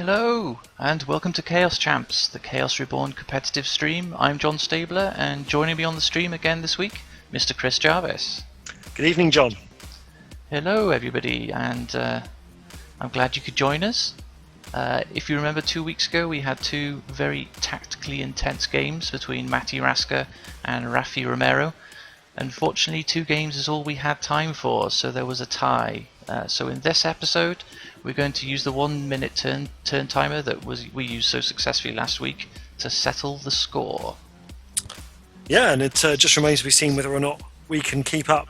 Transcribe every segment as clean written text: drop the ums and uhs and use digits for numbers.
Hello, and welcome to Chaos Champs, the Chaos Reborn competitive stream. I'm John Stabler, and joining me on the stream again this week, Mr. Chris Jarvis. Good evening, John. Hello, everybody, and I'm glad you could join us. If you remember 2 weeks ago, we had two very tactically intense games between MattyRasker and RafiRomero. Unfortunately, 2 games is all we had time for, so there was a tie. So in this episode, we're going to use the 1 minute turn timer that we used so successfully last week to settle the score. Yeah, and it just remains to be seen whether or not we can keep up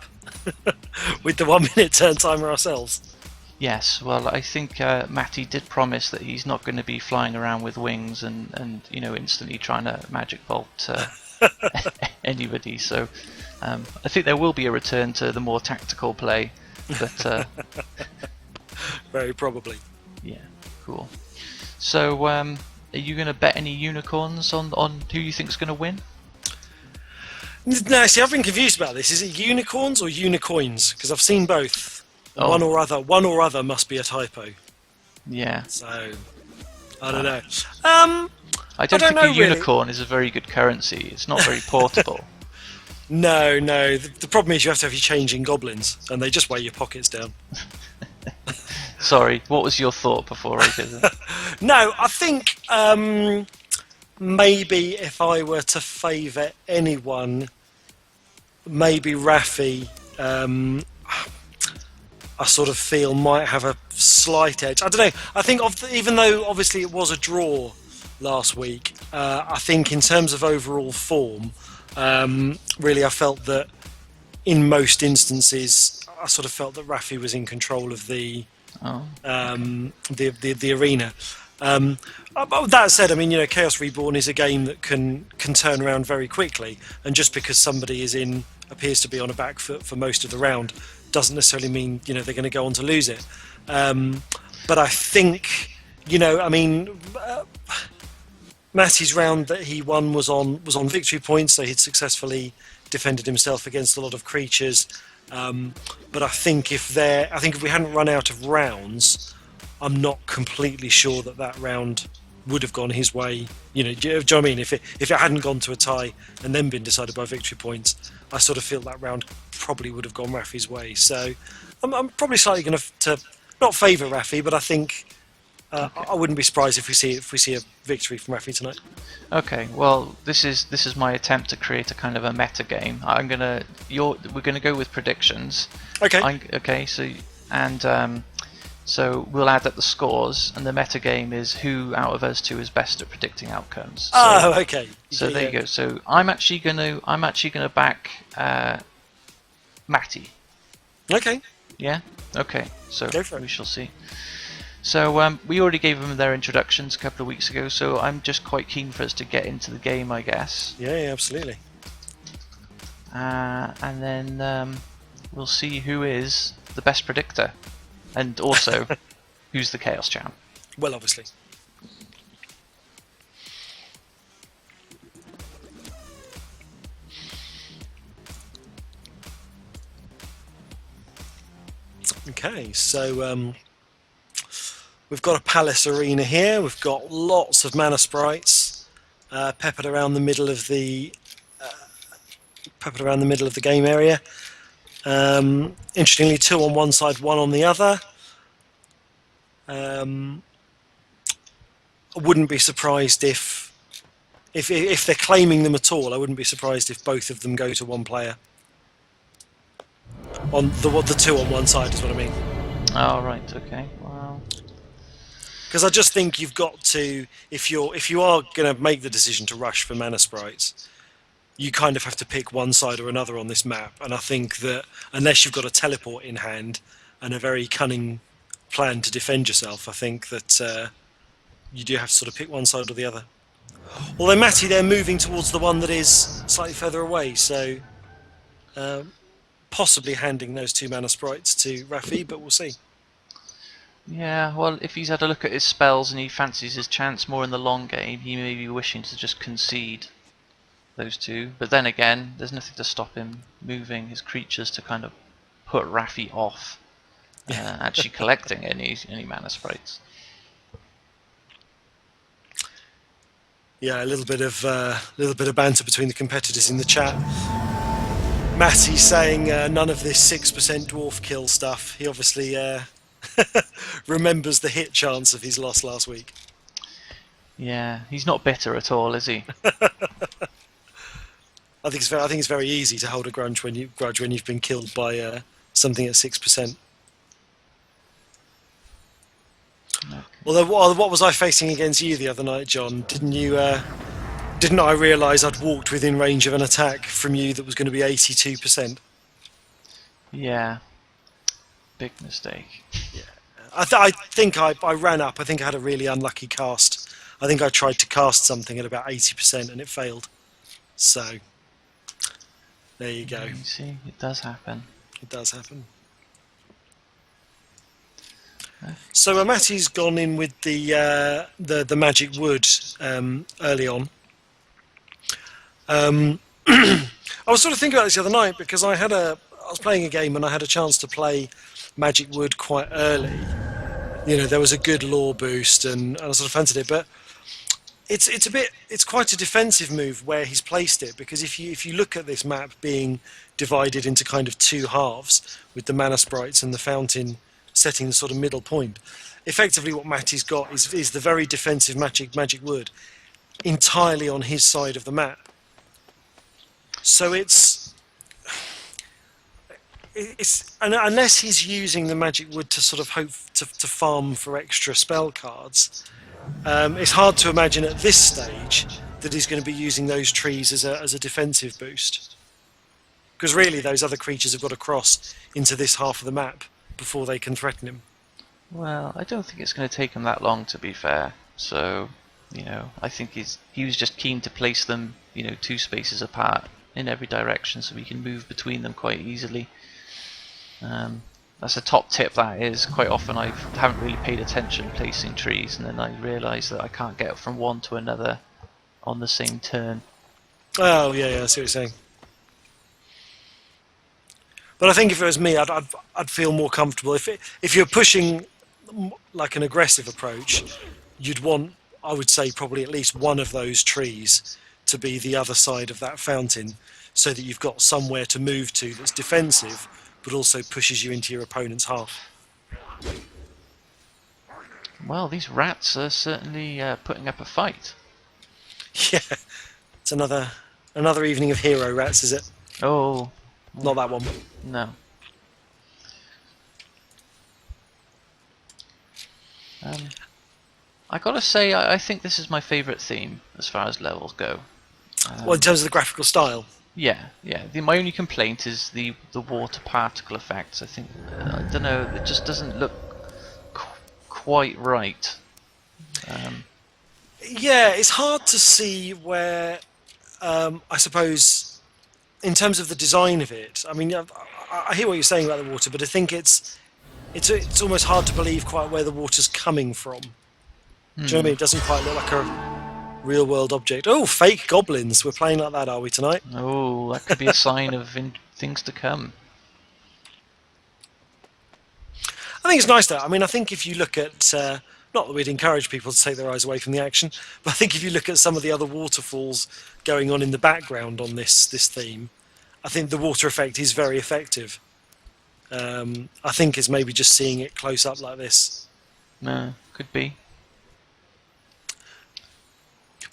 with the 1 minute turn timer ourselves. Yes, well, I think Matty did promise that he's not going to be flying around with wings and instantly trying to magic bolt anybody. So I think there will be a return to the more tactical play, but very probably. Yeah, cool. So are you going to bet any unicorns on who you think is going to win? No, see, I've been confused about this. Is it unicorns or unicoins? Because I've seen both. Oh. One or other must be a typo. Yeah. So I don't know. I don't think a unicorn is a very good currency. It's not very portable. No. The problem is you have to have your change in goblins, and they just weigh your pockets down. Sorry, what was your thought before I did it? No, I think maybe if I were to favour anyone, maybe Rafi. I sort of feel might have a slight edge. I don't know. I think even though obviously it was a draw last week, I think in terms of overall form, really I felt that in most instances I sort of felt that Rafi was in control of the arena. That said, I mean, Chaos Reborn is a game that can turn around very quickly, and just because somebody appears to be on a back foot for most of the round doesn't necessarily mean they're going to go on to lose it. But I think Matty's round that he won was on victory points, so he'd successfully defended himself against a lot of creatures. But I think if we hadn't run out of rounds, I'm not completely sure that round would have gone his way. Do you know what I mean? If it hadn't gone to a tie and then been decided by victory points, I sort of feel that round probably would have gone Rafi's way. So I'm probably slightly going to not favour Rafi, but I think I wouldn't be surprised if we see a victory from Rafi tonight. Okay, well, this is my attempt to create a kind of a meta game. We're gonna go with predictions. Okay. So we'll add up the scores, and the meta game is who out of us two is best at predicting outcomes. Okay. So there you go. So I'm actually gonna back Matty. Okay. Yeah. Okay. So go for it. We shall see. So we already gave them their introductions a couple of weeks ago, so I'm just quite keen for us to get into the game, I guess. Yeah, absolutely. And then we'll see who is the best predictor, and also who's the Chaos Champ. Well, obviously. Okay, so we've got a palace arena here. We've got lots of mana sprites peppered around the middle of the game area. Interestingly, 2 on one side, 1 on the other. I wouldn't be surprised if they're claiming them at all. I wouldn't be surprised if both of them go to one player. On the 2 on one side is what I mean. Oh, right. Okay. Wow. Because I just think you've got to, if you are going to make the decision to rush for mana sprites, you kind of have to pick one side or another on this map. And I think that unless you've got a teleport in hand and a very cunning plan to defend yourself, I think that you do have to sort of pick one side or the other. Although Matty, they're moving towards the one that is slightly further away, so possibly handing those 2 mana sprites to Rafi, but we'll see. Yeah, well, if he's had a look at his spells and he fancies his chance more in the long game, he may be wishing to just concede those 2. But then again, there's nothing to stop him moving his creatures to kind of put Rafi off actually collecting any mana sprites. Yeah, a little bit of banter between the competitors in the chat. Matty saying none of this 6% dwarf kill stuff. He obviously remembers the hit chance of his loss last week. Yeah, he's not bitter at all, is he? I think it's very easy to hold a grudge when you've been killed by something at 6%. Okay. Although, what was I facing against you the other night, John? Didn't I realise I'd walked within range of an attack from you that was going to be 82%? Yeah, big mistake. Yeah, I think I ran up. I think I had a really unlucky cast. I think I tried to cast something at about 80% and it failed. So there you go. You see, it does happen. It does happen. So Matty's gone in with the magic wood early on. I was sort of thinking about this the other night because I was playing a game and I had a chance to play magic wood quite early. You know, there was a good lore boost and I sort of fancied it, but it's quite a defensive move where he's placed it, because if you look at this map being divided into kind of two halves with the mana sprites and the fountain setting the sort of middle point, effectively what Matty's got is the very defensive magic wood entirely on his side of the map. So it's unless he's using the magic wood to sort of hope to farm for extra spell cards, it's hard to imagine at this stage that he's going to be using those trees as a defensive boost, because really those other creatures have got to cross into this half of the map before they can threaten him. Well, I don't think it's going to take him that long, to be fair. So, you know, I think he was just keen to place them, you know, 2 spaces apart in every direction so we can move between them quite easily. That's a top tip, that is. Quite often I haven't really paid attention placing trees, and then I realise that I can't get from one to another on the same turn. Oh yeah, I see what you're saying. But I think if it was me, I'd feel more comfortable if you're pushing like an aggressive approach. You'd want, I would say, probably at least one of those trees to be the other side of that fountain, so that you've got somewhere to move to that's defensive, but also pushes you into your opponent's half. Well, these rats are certainly putting up a fight. Yeah, it's another evening of hero rats, is it? Oh, not that one. No. I gotta say, I think this is my favourite theme as far as levels go. Well, in terms of the graphical style? Yeah. My only complaint is the water particle effects. I think, I don't know, it just doesn't look quite right. Yeah, it's hard to see where, I suppose, in terms of the design of it. I mean, I hear what you're saying about the water, but I think it's almost hard to believe quite where the water's coming from. Do you know what I mean? It doesn't quite look like a real-world object. Oh, fake goblins! We're playing like that, are we, tonight? Oh, that could be a sign of things to come. I think it's nice, though. I mean, I think if you look at... not that we'd encourage people to take their eyes away from the action, but I think if you look at some of the other waterfalls going on in the background on this theme, I think the water effect is very effective. I think it's maybe just seeing it close up like this. No, could be.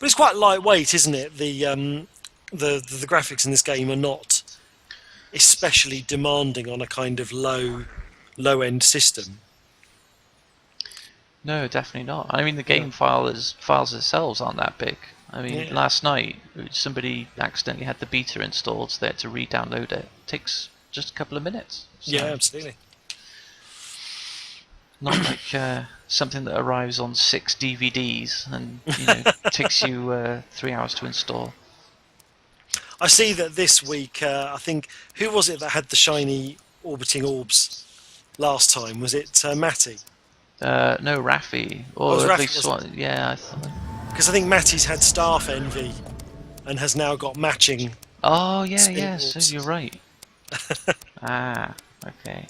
But it's quite lightweight, isn't it? The graphics in this game are not especially demanding on a kind of low-end system. No, definitely not. I mean, the game files themselves aren't that big. I mean, last night somebody accidentally had the beta installed, so they had to re-download it. It takes just a couple of minutes. So yeah, absolutely. Not like something that arrives on 6 DVDs and takes you 3 hours to install. I see that this week, I think, who was it that had the shiny orbiting orbs last time? Was it Matty? No, Rafi. Or was at Rafi, least one. Yeah, because I think Matty's had staff envy and has now got matching. Oh yeah, orbs. so you're right. Ah, okay.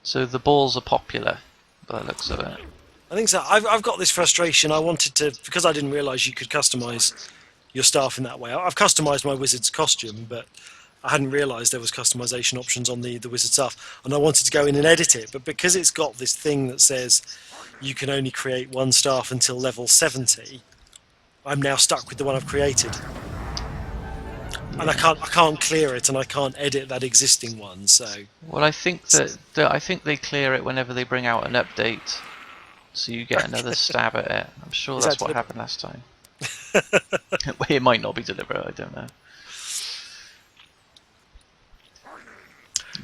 So the balls are popular, by the looks of it. I think so. I've got this frustration. I wanted to, because I didn't realise you could customise your staff in that way. I've customised my wizard's costume, but I hadn't realised there was customisation options on the wizard staff, and I wanted to go in and edit it. But because it's got this thing that says you can only create one staff until level 70, I'm now stuck with the one I've created, and I can't clear it, and I can't edit that existing one. So well, I think I think they clear it whenever they bring out an update, so you get another stab at it. I'm sure that's what happened last time. It might not be deliberate. I don't know.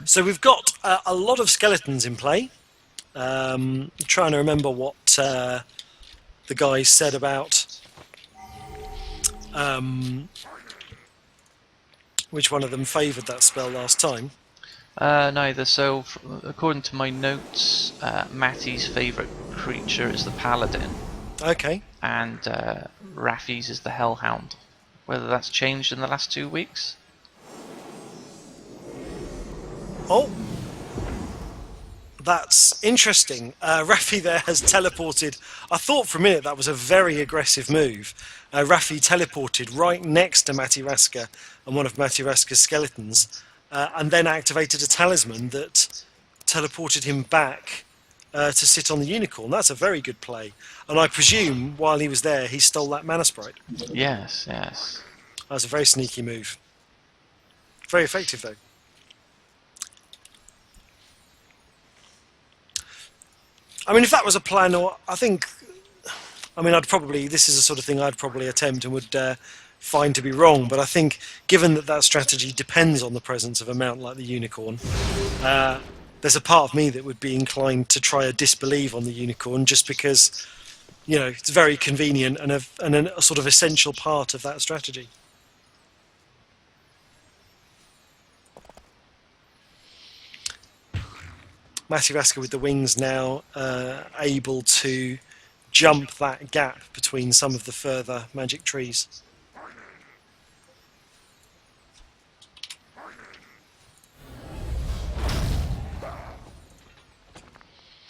So we've got a lot of skeletons in play. Trying to remember what the guys said about which one of them favoured that spell last time. Neither. So, according to my notes, Matty's favourite creature is the Paladin. Okay. And Rafi's is the Hellhound. Whether that's changed in the last 2 weeks? Oh, that's interesting. Rafi there has teleported. I thought for a minute that was a very aggressive move. Rafi teleported right next to MattyRasker and one of MattyRasker's skeletons, and then activated a talisman that teleported him back to sit on the unicorn. That's a very good play. And I presume while he was there, he stole that mana sprite. Yes, yes. That was a very sneaky move. Very effective, though. I mean, if that was a plan, or I'd probably, this is the sort of thing I'd probably attempt and would find to be wrong, but I think given that strategy depends on the presence of a mount like the unicorn, there's a part of me that would be inclined to try a disbelieve on the unicorn, just because, it's very convenient and a sort of essential part of that strategy. MattyRasker with the wings now able to jump that gap between some of the further magic trees.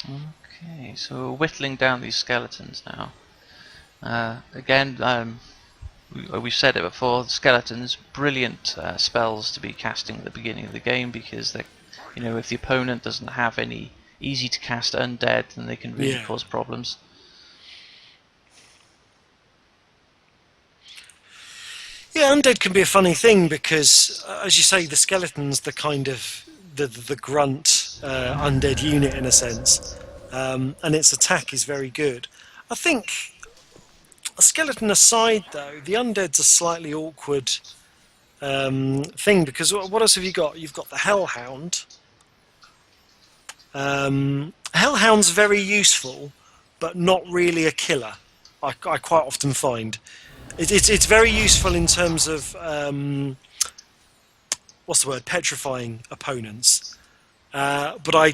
Okay, so we're whittling down these skeletons now. Again, we've said it before, skeletons, brilliant spells to be casting at the beginning of the game, because they, if the opponent doesn't have any easy to cast undead, then they can really cause problems. Yeah, undead can be a funny thing because, as you say, the skeleton's the kind of the grunt undead unit in a sense, and its attack is very good. I think, a skeleton aside though, the undead's a slightly awkward thing, because what else have you got? You've got the Hellhound. Hellhound's very useful, but not really a killer. I quite often find it's very useful in terms of petrifying opponents. But I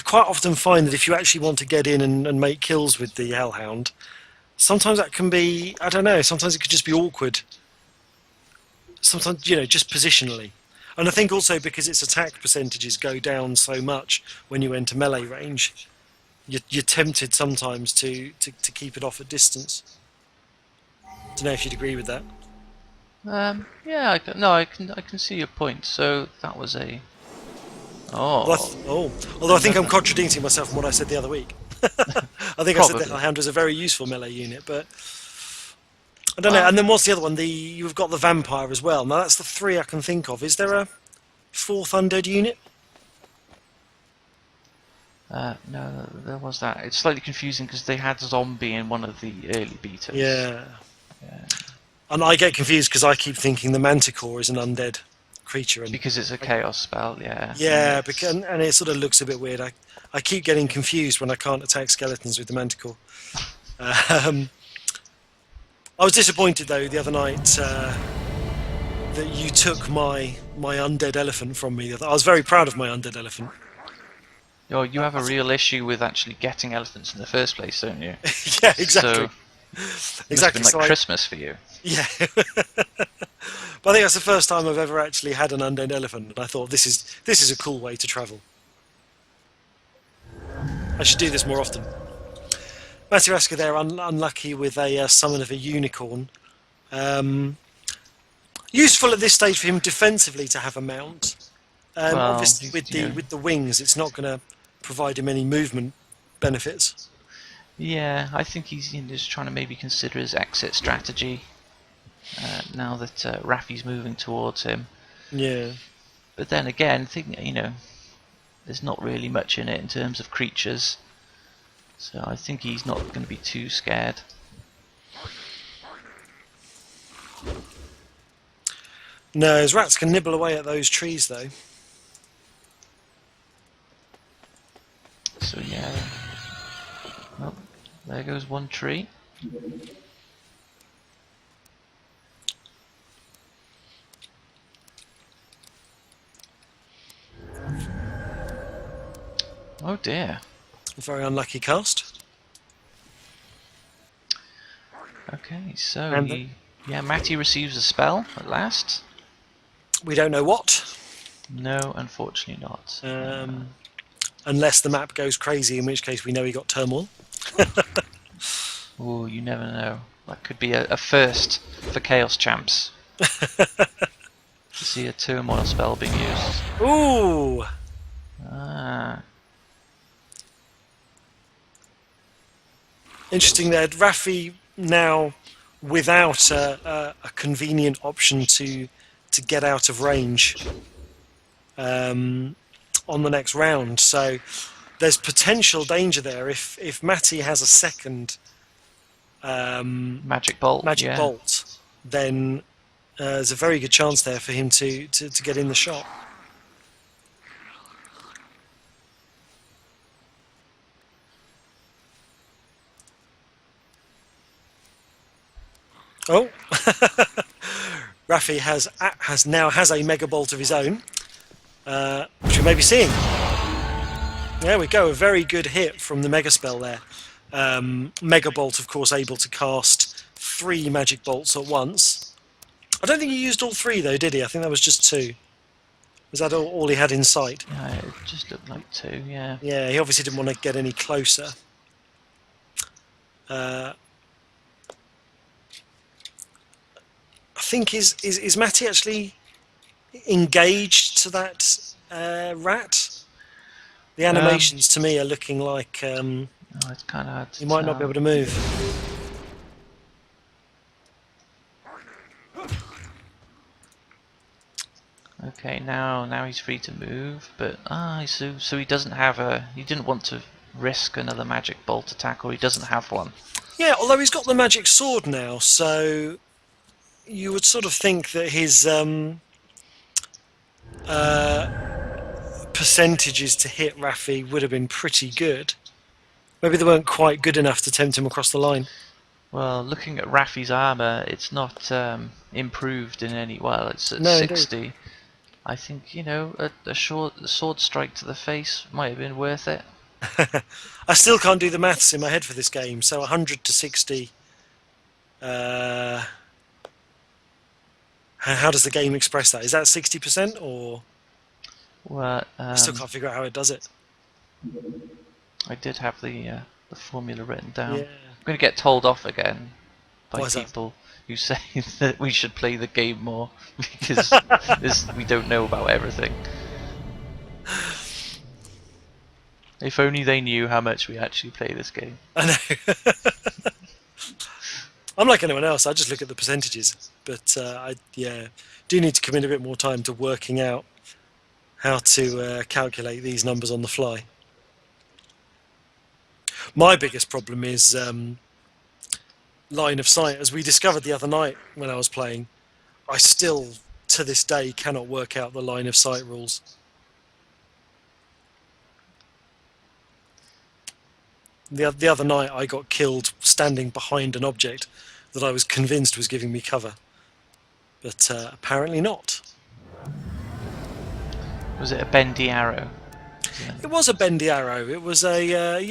quite often find that if you actually want to get in and make kills with the Hellhound, sometimes that can be, I don't know, sometimes it could just be awkward. Sometimes, just positionally. And I think also because its attack percentages go down so much when you enter melee range, you're tempted sometimes to keep it off at distance. Don't know if you'd agree with that. Yeah, I can see your point. So that was a... Although I think I'm contradicting myself from what I said the other week. I think I said that Hellhound was a very useful melee unit, but I don't know. And then what's the other one? You've got the Vampire as well. Now that's the three I can think of. Is there a fourth undead unit? No, there was that. It's slightly confusing because they had Zombie in one of the early betas. Yeah. And I get confused because I keep thinking the Manticore is an undead creature. Because it's a chaos spell, yeah. Yeah, and it sort of looks a bit weird. I keep getting confused when I can't attack skeletons with the Manticore. I was disappointed though the other night that you took my undead elephant from me. I was very proud of my undead elephant. Oh, you have a real issue with actually getting elephants in the first place, don't you? Yeah, exactly. So, exactly. It's been like Christmas for you. Yeah. But I think that's the first time I've ever actually had an undead elephant, and I thought this is a cool way to travel. I should do this more often. MattyRasker there unlucky with a summon of a unicorn. Useful at this stage for him defensively to have a mount. Well, Obviously, you know, with the wings, it's not going to provide him any movement benefits. yeah, I think he's just trying to maybe consider his exit strategy now that Rafi's moving towards him. Yeah. But then again, there's not really much in it in terms of creatures, so I think he's not going to be too scared. No, his rats can nibble away at those trees, though. So yeah, well, there goes one tree. Oh dear. A very unlucky cast. Okay, so Matty receives a spell at last. We don't know what. No, unfortunately not. Unless the map goes crazy, in which case we know he got Turmoil. Oh, you never know. That could be a first for Chaos Champs. To see a Turmoil spell being used. Ooh! Ah. Interesting there. Rafi now without a convenient option to get out of range on the next round. So there's potential danger there if Matty has a second Magic Bolt. bolt, then there's a very good chance there for him to get in the shot. Oh, Rafi now has a Mega Bolt of his own, which we may be seeing. There we go, a very good hit from the Mega Spell there. Mega Bolt, of course, able to cast 3 Magic Bolts at once. I don't think he used all 3 though, did he? I think that was just 2. Was that all he had in sight? Yeah, it just looked like 2, yeah. Yeah, he obviously didn't want to get any closer. I think is Matty actually engaged to that rat? The animations to me are looking like oh, it's kind of hard to he might not be able to move. Okay, now he's free to move, but so he doesn't have he didn't want to risk another Magic Bolt attack, or he doesn't have one. Yeah, although he's got the magic sword now, so you would sort of think that his percentages to hit Rafi would have been pretty good. Maybe they weren't quite good enough to tempt him across the line. Well, looking at Rafi's armor, it's not improved in any. Well, it's at No, 60. indeed. I think a sword strike to the face might have been worth it. I still can't do the maths in my head for this game, so 100 to 60. How does the game express that? Is that 60% or? Well, I still can't figure out how it does it. I did have the formula written down. Yeah. I'm going to get told off again by Why is that? people who say that we should play the game more because we don't know about everything. If only they knew how much we actually play this game. I know. I'm like anyone else. I just look at the percentages, but I do need to commit a bit more time to working out how to calculate these numbers on the fly. My biggest problem is line of sight. As we discovered the other night when I was playing, I still, to this day, cannot work out the line of sight rules. The other night I got killed standing behind an object that I was convinced was giving me cover, but apparently not. Was it a bendy arrow? It was a bendy arrow. It was a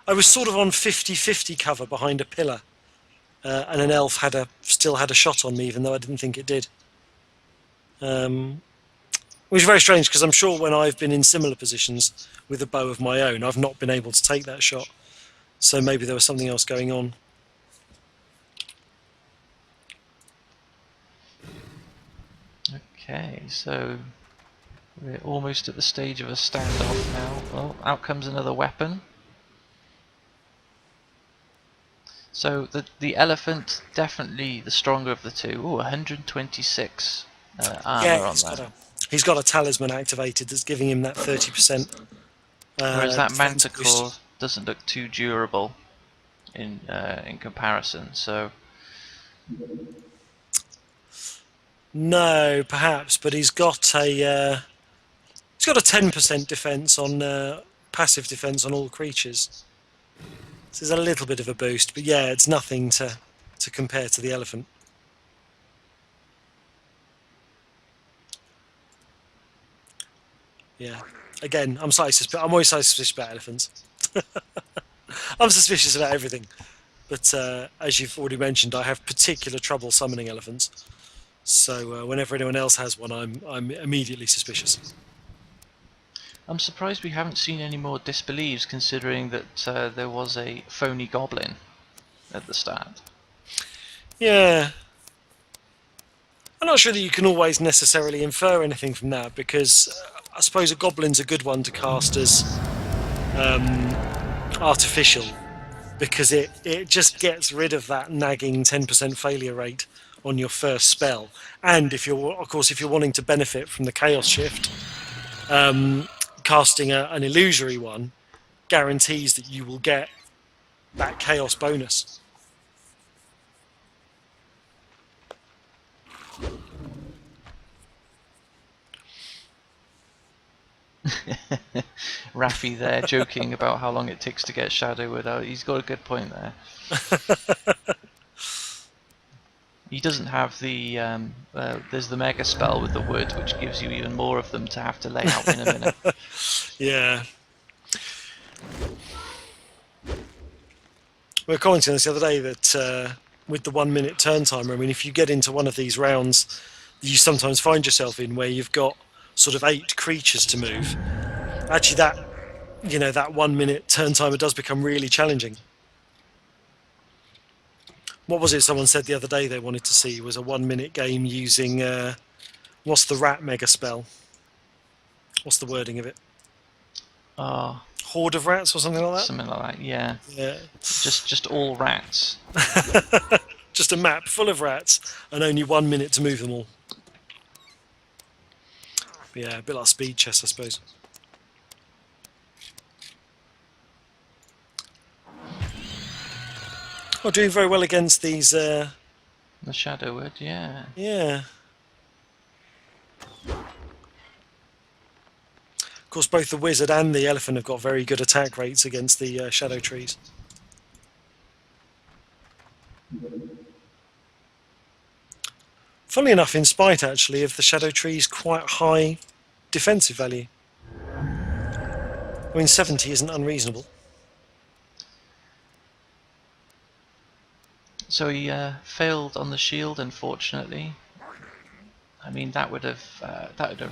I was sort of on 50-50 cover behind a pillar, and an elf still had a shot on me, even though I didn't think it did. Which is very strange, because I'm sure when I've been in similar positions with a bow of my own, I've not been able to take that shot. So maybe there was something else going on. Okay, so we're almost at the stage of a standoff now. Well, out comes another weapon. So the elephant, definitely the stronger of the two. Ooh, 126 armor on that. He's got a talisman activated that's giving him that 30%. Whereas that defense manticore boost. doesn't look too durable in comparison. So No, perhaps, but he's got a 10% defense on passive defense on all creatures. This is a little bit of a boost, but yeah, it's nothing to compare to the elephant. Yeah. Again, I'm always slightly suspicious about elephants. I'm suspicious about everything, but as you've already mentioned, I have particular trouble summoning elephants. So whenever anyone else has one, I'm immediately suspicious. I'm surprised we haven't seen any more disbelieves, considering that there was a phony goblin at the start. Yeah. I'm not sure that you can always necessarily infer anything from that, because I suppose a goblin's a good one to cast as artificial, because it just gets rid of that nagging 10% failure rate on your first spell. And if you're wanting to benefit from the chaos shift, casting an illusory one guarantees that you will get that chaos bonus. Rafi there joking about how long it takes to get Shadowwood out. He's got a good point there. He doesn't have the there's the mega spell with the wood, which gives you even more of them to have to lay out in a minute. Yeah. We were commenting on this the other day that with the 1 minute turn timer, I mean, if you get into one of these rounds, you sometimes find yourself in where you've got sort of 8 creatures to move. Actually, that 1 minute turn timer does become really challenging. What was it someone said the other day they wanted to see was a 1 minute game using what's the rat mega spell? What's the wording of it? Horde of rats or something like that? Something like that, yeah. Yeah. Just all rats. Just a map full of rats and only 1 minute to move them all. But yeah, a bit like speed chess, I suppose. Oh, doing very well against these. The Shadowwood, yeah. Yeah. Of course, both the wizard and the elephant have got very good attack rates against the shadow trees. Funnily enough, in spite actually of the shadow trees' quite high defensive value. I mean, 70 isn't unreasonable. So he failed on the shield, unfortunately. I mean, that would have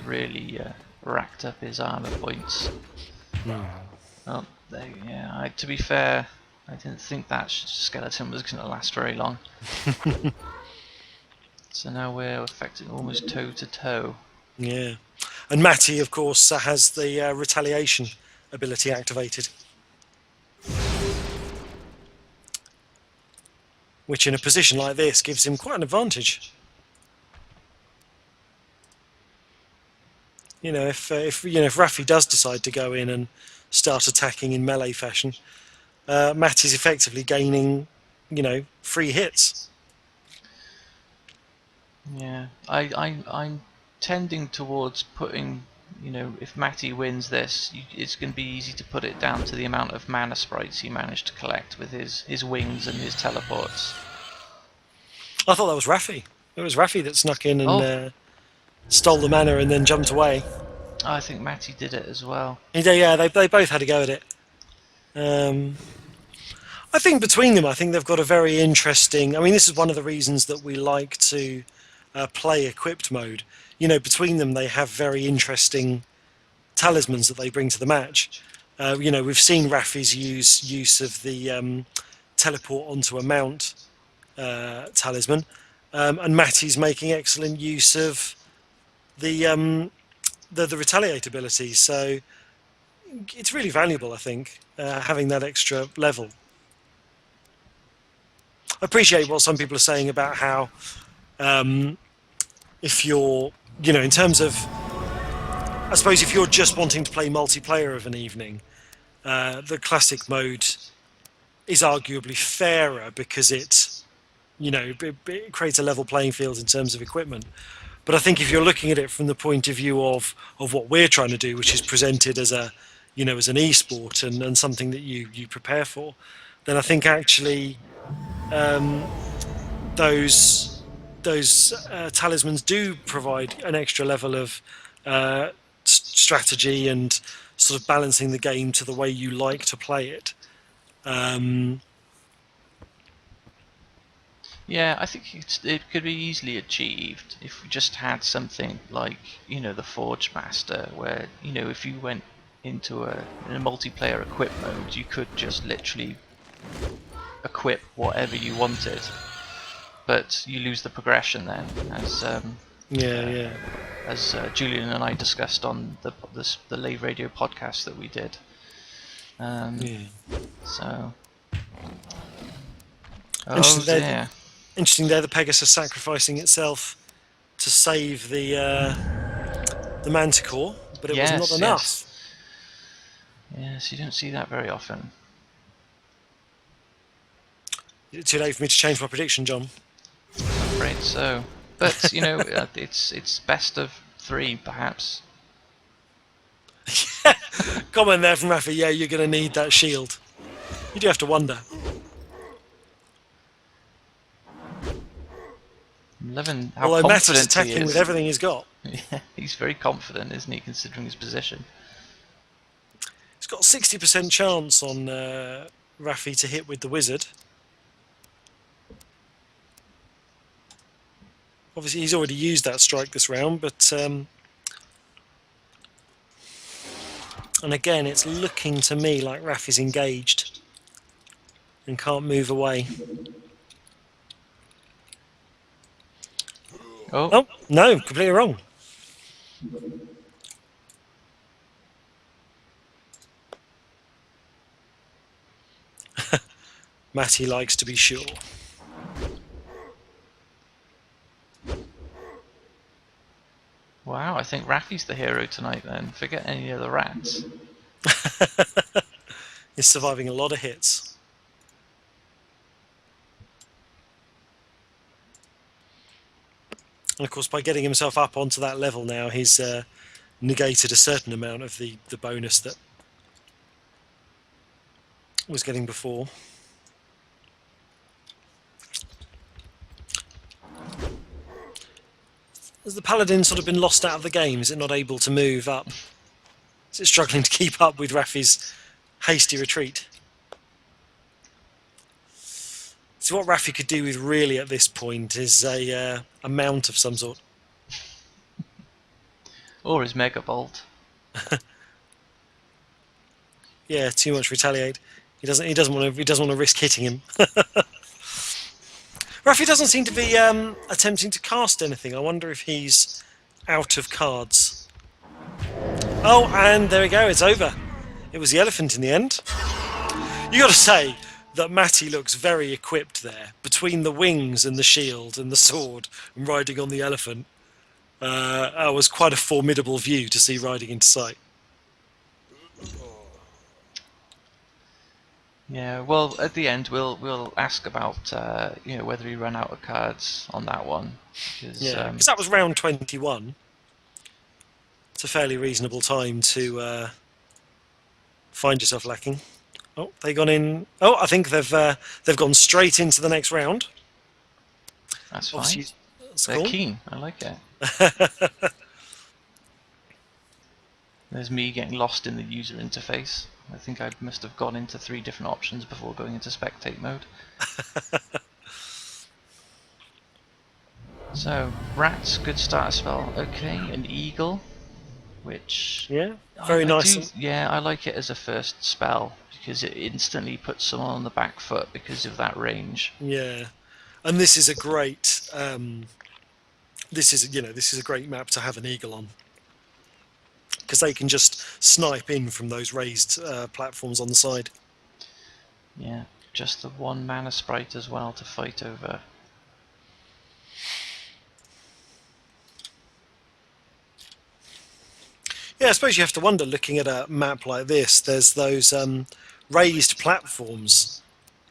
really racked up his armor points. Well, yeah. To be fair, I didn't think that skeleton was going to last very long. So now we're affecting almost toe to toe. Yeah, and Matty, of course, has the retaliation ability activated, which in a position like this gives him quite an advantage. You know, if Rafi does decide to go in and start attacking in melee fashion, Matt is effectively gaining, free hits. Yeah, I'm tending towards putting, if Matty wins this, it's going to be easy to put it down to the amount of mana sprites he managed to collect with his wings and his teleports. I thought that was Rafi. It was Rafi that snuck in and stole the mana and then jumped away. I think Matty did it as well. Yeah, they both had a go at it. I think between them, they've got a very interesting... I mean, this is one of the reasons that we like to play equipped mode. Between them, they have very interesting talismans that they bring to the match. We've seen Rafi's use of the teleport onto a mount talisman, and Matty's making excellent use of the retaliate ability. So it's really valuable, I think, having that extra level. I appreciate what some people are saying about how if you're, in terms of, I suppose if you're just wanting to play multiplayer of an evening, the classic mode is arguably fairer because it creates a level playing field in terms of equipment. But I think if you're looking at it from the point of view of what we're trying to do, which is presented as as an e-sport and something that you prepare for, then I think actually those talismans do provide an extra level of strategy and sort of balancing the game to the way you like to play it. Yeah, I think it could be easily achieved if we just had something like, the Forge Master, where, if you went into a multiplayer equip mode, you could just literally equip whatever you wanted, but you lose the progression then, as as Julian and I discussed on the Lave Radio podcast that we did. So. Oh dear. Interesting there, the Pegasus sacrificing itself to save the Manticore, but it was not enough. Yes, you don't see that very often. Is it too late for me to change my prediction, John? I'm afraid so. But, it's best of 3, perhaps. Comment there from Rafi, yeah, you're going to need that shield. You do have to wonder. I'm loving how confident attacking he is. With everything he's got. Yeah, he's very confident, isn't he, considering his position? He's got 60% chance on Rafi to hit with the wizard. Obviously, he's already used that strike this round, but and again, it's looking to me like Rafi's engaged and can't move away. Oh, no, completely wrong. Matty likes to be sure. Wow, I think Rafi's the hero tonight then. Forget any of the rats. He's surviving a lot of hits. And of course, by getting himself up onto that level now, he's negated a certain amount of the bonus that was getting before. Has the Paladin sort of been lost out of the game? Is it not able to move up? Is it struggling to keep up with Rafi's hasty retreat? So what Rafi could do with really at this point is a mount of some sort. Or his Mega Bolt. Yeah, too much retaliate. He doesn't want to risk hitting him. Rafi doesn't seem to be attempting to cast anything. I wonder if he's out of cards. Oh, and there we go. It's over. It was the elephant in the end. You got to say that Matty looks very equipped there, between the wings and the shield and the sword and riding on the elephant. That was quite a formidable view to see riding into sight. Yeah, well, at the end we'll ask about whether he ran out of cards on that one. Because that was round 21. It's a fairly reasonable time to find yourself lacking. Oh, they've gone in. Oh, I think they've gone straight into the next round. That's fine. Obviously, They're cool. keen. I like it. There's me getting lost in the user interface. I think I must have gone into 3 different options before going into spectate mode. So, rats, good starter spell. Okay, an eagle. which Yeah, very nice. Yeah, I like it as a first spell because it instantly puts someone on the back foot because of that range. Yeah, and this is a great. This is a great map to have an eagle on, because they can just snipe in from those raised platforms on the side. Yeah, just the one mana sprite as well to fight over. Yeah, I suppose you have to wonder, looking at a map like this, there's those raised platforms,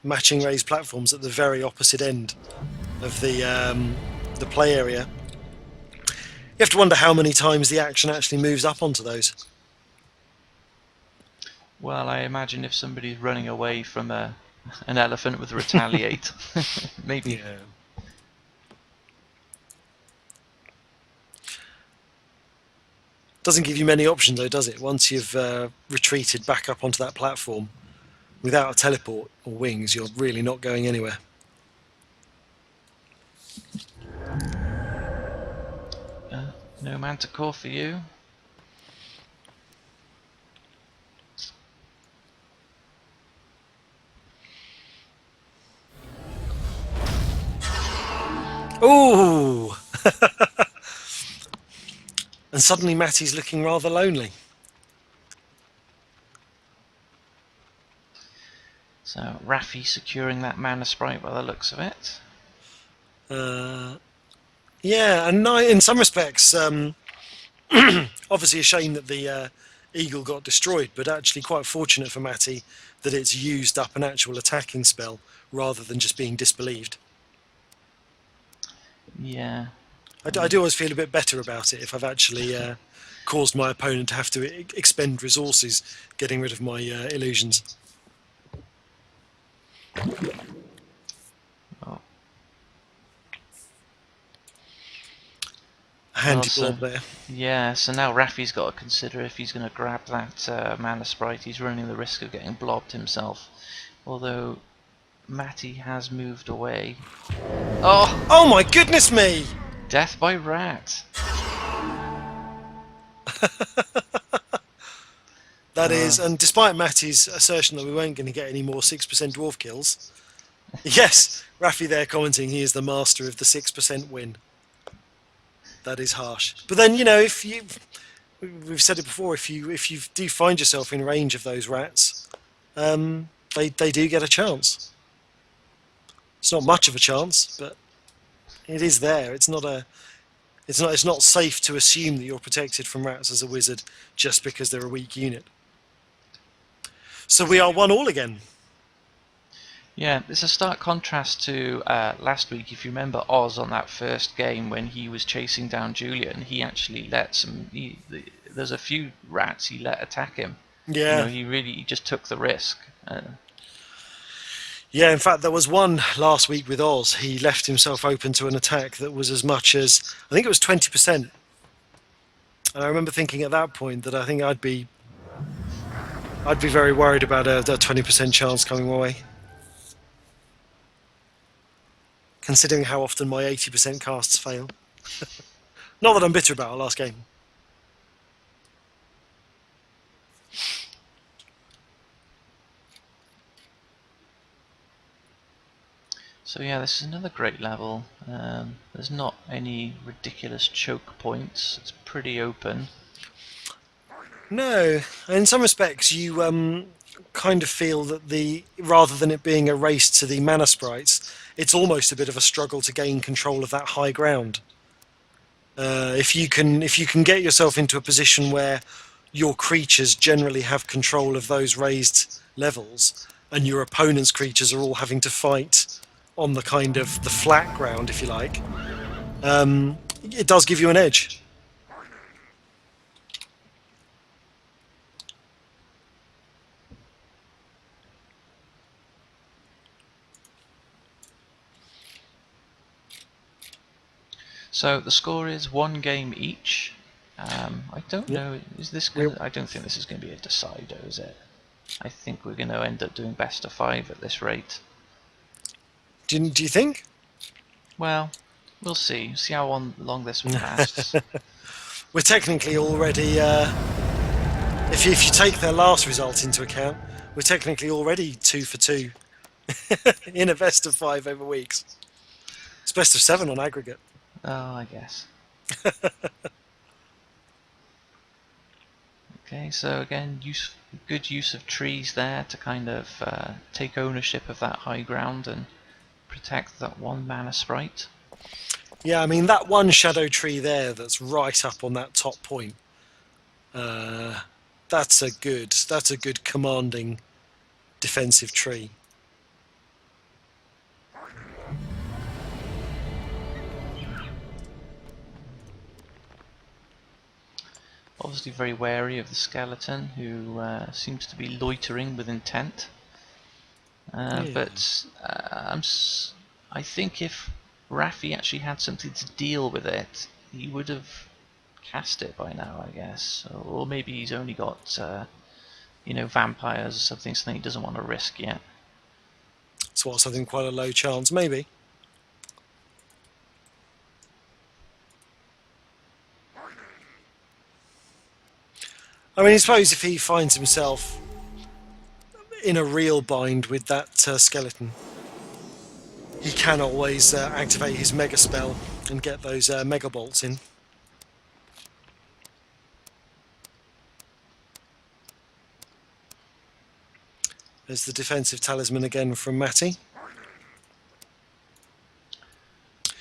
matching raised platforms at the very opposite end of the play area. You have to wonder how many times the action actually moves up onto those. Well, I imagine if somebody's running away from an elephant with retaliate, maybe. Yeah. Doesn't give you many options though, does it? Once you've retreated back up onto that platform, without a teleport or wings, you're really not going anywhere. No manticore for you. Ooh! And suddenly Matty's looking rather lonely. So Rafi securing that mana sprite by the looks of it. Yeah, and in some respects, obviously a shame that the eagle got destroyed, but actually quite fortunate for Matty that it's used up an actual attacking spell rather than just being disbelieved. Yeah. I do always feel a bit better about it if I've actually caused my opponent to have to expend resources getting rid of my illusions. Oh. Handy blob there. Yeah, so now Rafi's got to consider if he's going to grab that mana sprite. He's running the risk of getting blobbed himself. Although Matty has moved away. Oh! Oh my goodness me! Death by rat. That is, and despite Matty's assertion that we weren't going to get any more 6% dwarf kills, yes, Rafi there commenting he is the master of the 6% win. That is harsh. But then, you know, we've said it before, if you do find yourself in range of those rats, they do get a chance. It's not much of a chance, but it is there. It's not safe to assume that you're protected from rats as a wizard just because they're a weak unit. So we are 1-1 again. Yeah, there's a stark contrast to last week. If you remember Oz on that first game when he was chasing down Julian, he actually let there's a few rats he let attack him. Yeah. You know, he just took the risk. Yeah, in fact, there was one last week with Oz. He left himself open to an attack that was as much as, I think it was 20%. And I remember thinking at that point that I think I'd be very worried about a 20% chance coming my way. Considering how often my 80% casts fail. Not that I'm bitter about our last game. So yeah, this is another great level. There's not any ridiculous choke points. It's pretty open. No, in some respects you kind of feel that rather than it being a race to the mana sprites, it's almost a bit of a struggle to gain control of that high ground. If you can get yourself into a position where your creatures generally have control of those raised levels, and your opponent's creatures are all having to fight on the kind of the flat ground, if you like, it does give you an edge. So the score is 1 game each. I don't know. Is this? I don't think this is going to be a decider, is it? I think we're going to end up doing best of 5 at this rate. Do you think? Well, we'll see. See how long this one lasts. we're technically already, if you take their last result into account, we're technically already 2 for 2 in a best of 5 over weeks. It's best of 7 on aggregate. Oh, I guess. Okay, so again, good use of trees there to kind of take ownership of that high ground and protect that one mana sprite. Yeah, I mean that one shadow tree there that's right up on that top point. That's a good commanding defensive tree. Obviously very wary of the skeleton, who seems to be loitering with intent. Yeah. But I think if Rafi actually had something to deal with it, he would have cast it by now, I guess. Or maybe he's only got, vampires or something he doesn't want to risk yet. So what's I think quite a low chance, maybe. I mean, I suppose if he finds himself in a real bind with that skeleton, he can always activate his mega spell and get those mega bolts in. There's the defensive talisman again from Matty.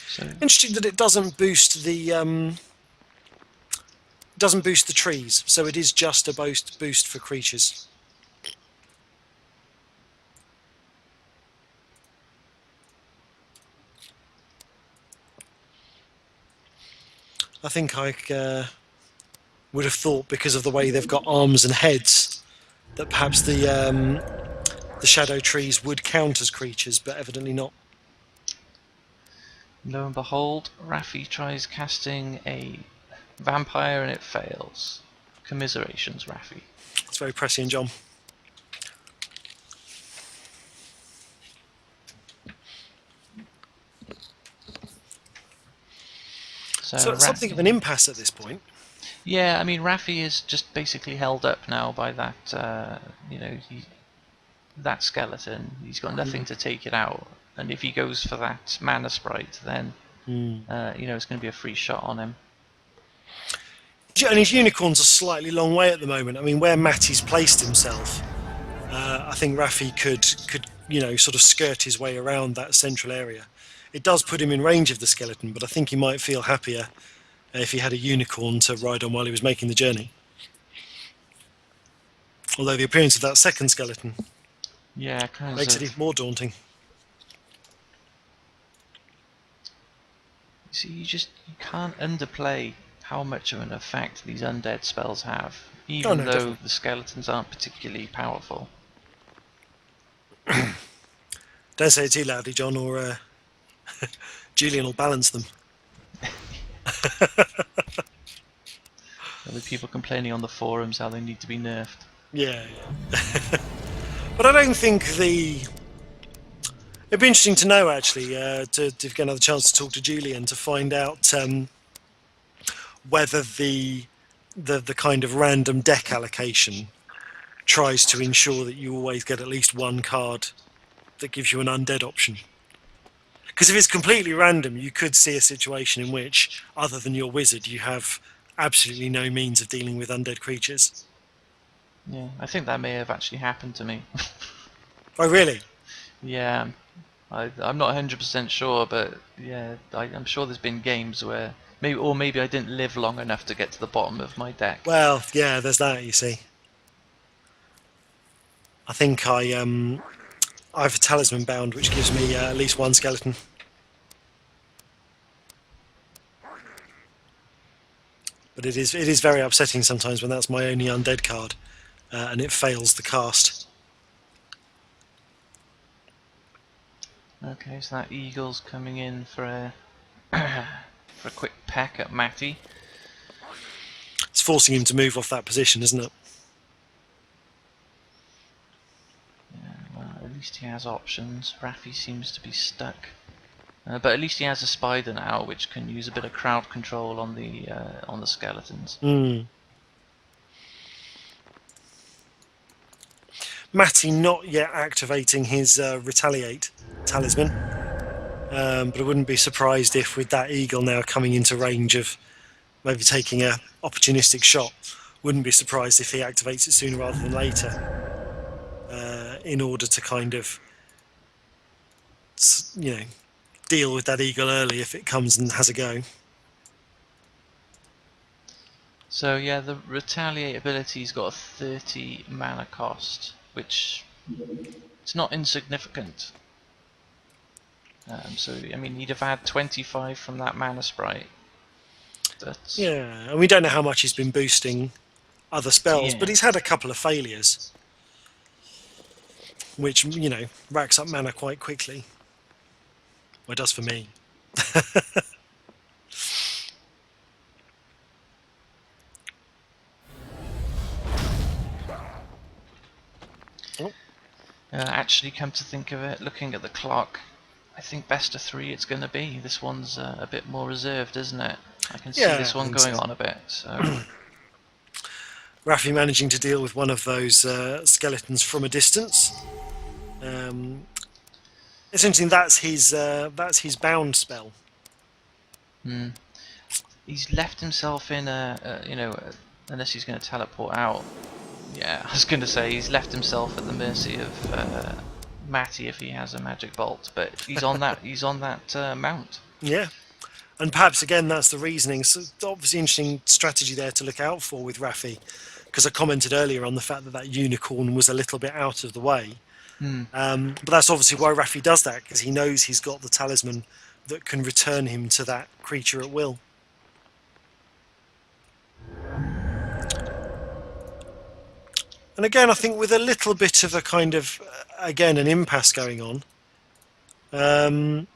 So, interesting that it doesn't boost the trees, so it is just a boost for creatures. I think I would have thought, because of the way they've got arms and heads, that perhaps the shadow trees would count as creatures, but evidently not. lo and behold, Rafi tries casting a vampire and it fails. Commiserations, Rafi. It's very prescient, John. So it's something of an impasse at this point. Yeah, I mean, Rafi is just basically held up now by that, that skeleton. He's got nothing to take it out, and if he goes for that mana sprite, then it's going to be a free shot on him. And his unicorn's a slightly long way at the moment. I mean, where Matty's placed himself, I think Rafi could sort of skirt his way around that central area. It does put him in range of the skeleton, but I think he might feel happier if he had a unicorn to ride on while he was making the journey. Although the appearance of that second skeleton makes it even more daunting. See, you can't underplay how much of an effect these undead spells have, even though definitely. the skeletons aren't particularly powerful. Don't say it too loudly, John, or Julian will balance them. There'll be people complaining on the forums how they need to be nerfed. Yeah. But I don't think it'd be interesting to know, actually, to get another chance to talk to Julian to find out whether the kind of random deck allocation tries to ensure that you always get at least one card that gives you an undead option. Because if it's completely random, you could see a situation in which, other than your wizard, you have absolutely no means of dealing with undead creatures. Yeah, I think that may have actually happened to me. Oh, really? Yeah, I'm not 100% sure, but yeah, I'm sure there's been games where maybe I didn't live long enough to get to the bottom of my deck. Well, yeah, there's that, you see. I think I have a talisman bound, which gives me at least one skeleton. But it is very upsetting sometimes when that's my only undead card, and it fails the cast. Okay, so that eagle's coming in for a for a quick peck at Matty. It's forcing him to move off that position, isn't it? Yeah, well, at least he has options. Rafi seems to be stuck But at least he has a spider now, which can use a bit of crowd control on the skeletons. Matty not yet activating his retaliate talisman, but I wouldn't be surprised if, with that eagle now coming into range of maybe taking a opportunistic shot, wouldn't be surprised if he activates it sooner rather than later, in order to kind of, deal with that eagle early if it comes and has a go. So yeah, the retaliate ability's got a 30 mana cost, which it's not insignificant. So I mean, he'd have had 25 from that mana sprite. Yeah, and we don't know how much he's been boosting other spells, but he's had a couple of failures, which, racks up mana quite quickly. Well, it does for me. Actually, come to think of it, looking at the clock, I think best of 3 it's going to be. This one's a bit more reserved, isn't it? I can see this one going on a bit. So. Rafi managing to deal with one of those skeletons from a distance. Essentially, that's his bound spell. He's left himself in unless he's going to teleport out. Yeah, I was going to say he's left himself at the mercy of Matty if he has a magic bolt, but he's on that mount. Yeah, and perhaps again that's the reasoning. So obviously, interesting strategy there to look out for with Rafi, because I commented earlier on the fact that unicorn was a little bit out of the way. But that's obviously why Rafi does that, because he knows he's got the talisman that can return him to that creature at will. And again, I think with a little bit of a kind of, again, an impasse going on, I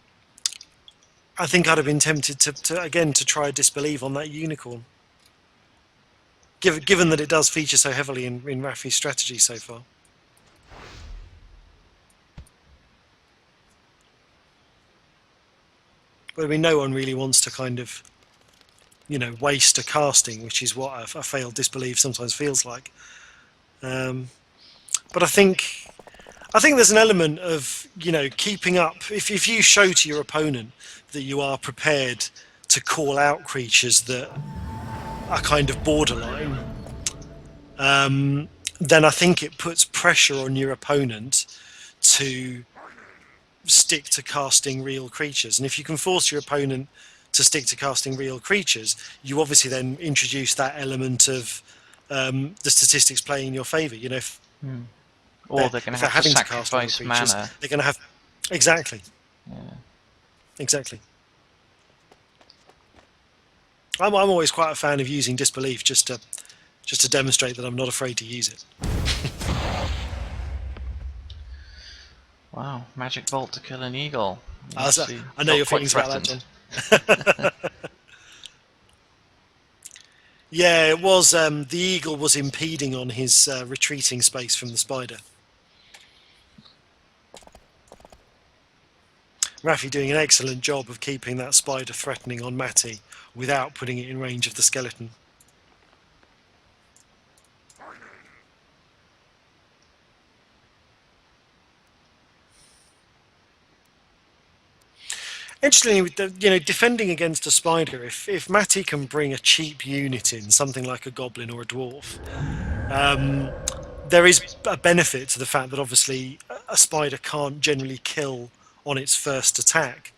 think I'd have been tempted to try a disbelieve on that unicorn. Given that it does feature so heavily in Rafi's strategy so far. But I mean, no one really wants to kind of, waste a casting, which is what a failed disbelieve sometimes feels like. But I think there's an element of, keeping up. If you show to your opponent that you are prepared to call out creatures that are kind of borderline, then I think it puts pressure on your opponent to stick to casting real creatures. And if you can force your opponent to stick to casting real creatures, you obviously then introduce that element of the statistics playing in your favour. Or they're going to have to sacrifice mana. They're going to have exactly. Yeah. Exactly. I'm always quite a fan of using disbelief just to demonstrate that I'm not afraid to use it. Wow, magic bolt to kill an eagle. I know your feelings about that, John. Yeah, it was. The eagle was impeding on his retreating space from the spider. Rafi doing an excellent job of keeping that spider threatening on Matty without putting it in range of the skeleton. Interestingly, defending against a spider, if Matty can bring a cheap unit in, something like a goblin or a dwarf, there is a benefit to the fact that obviously a spider can't generally kill on its first attack.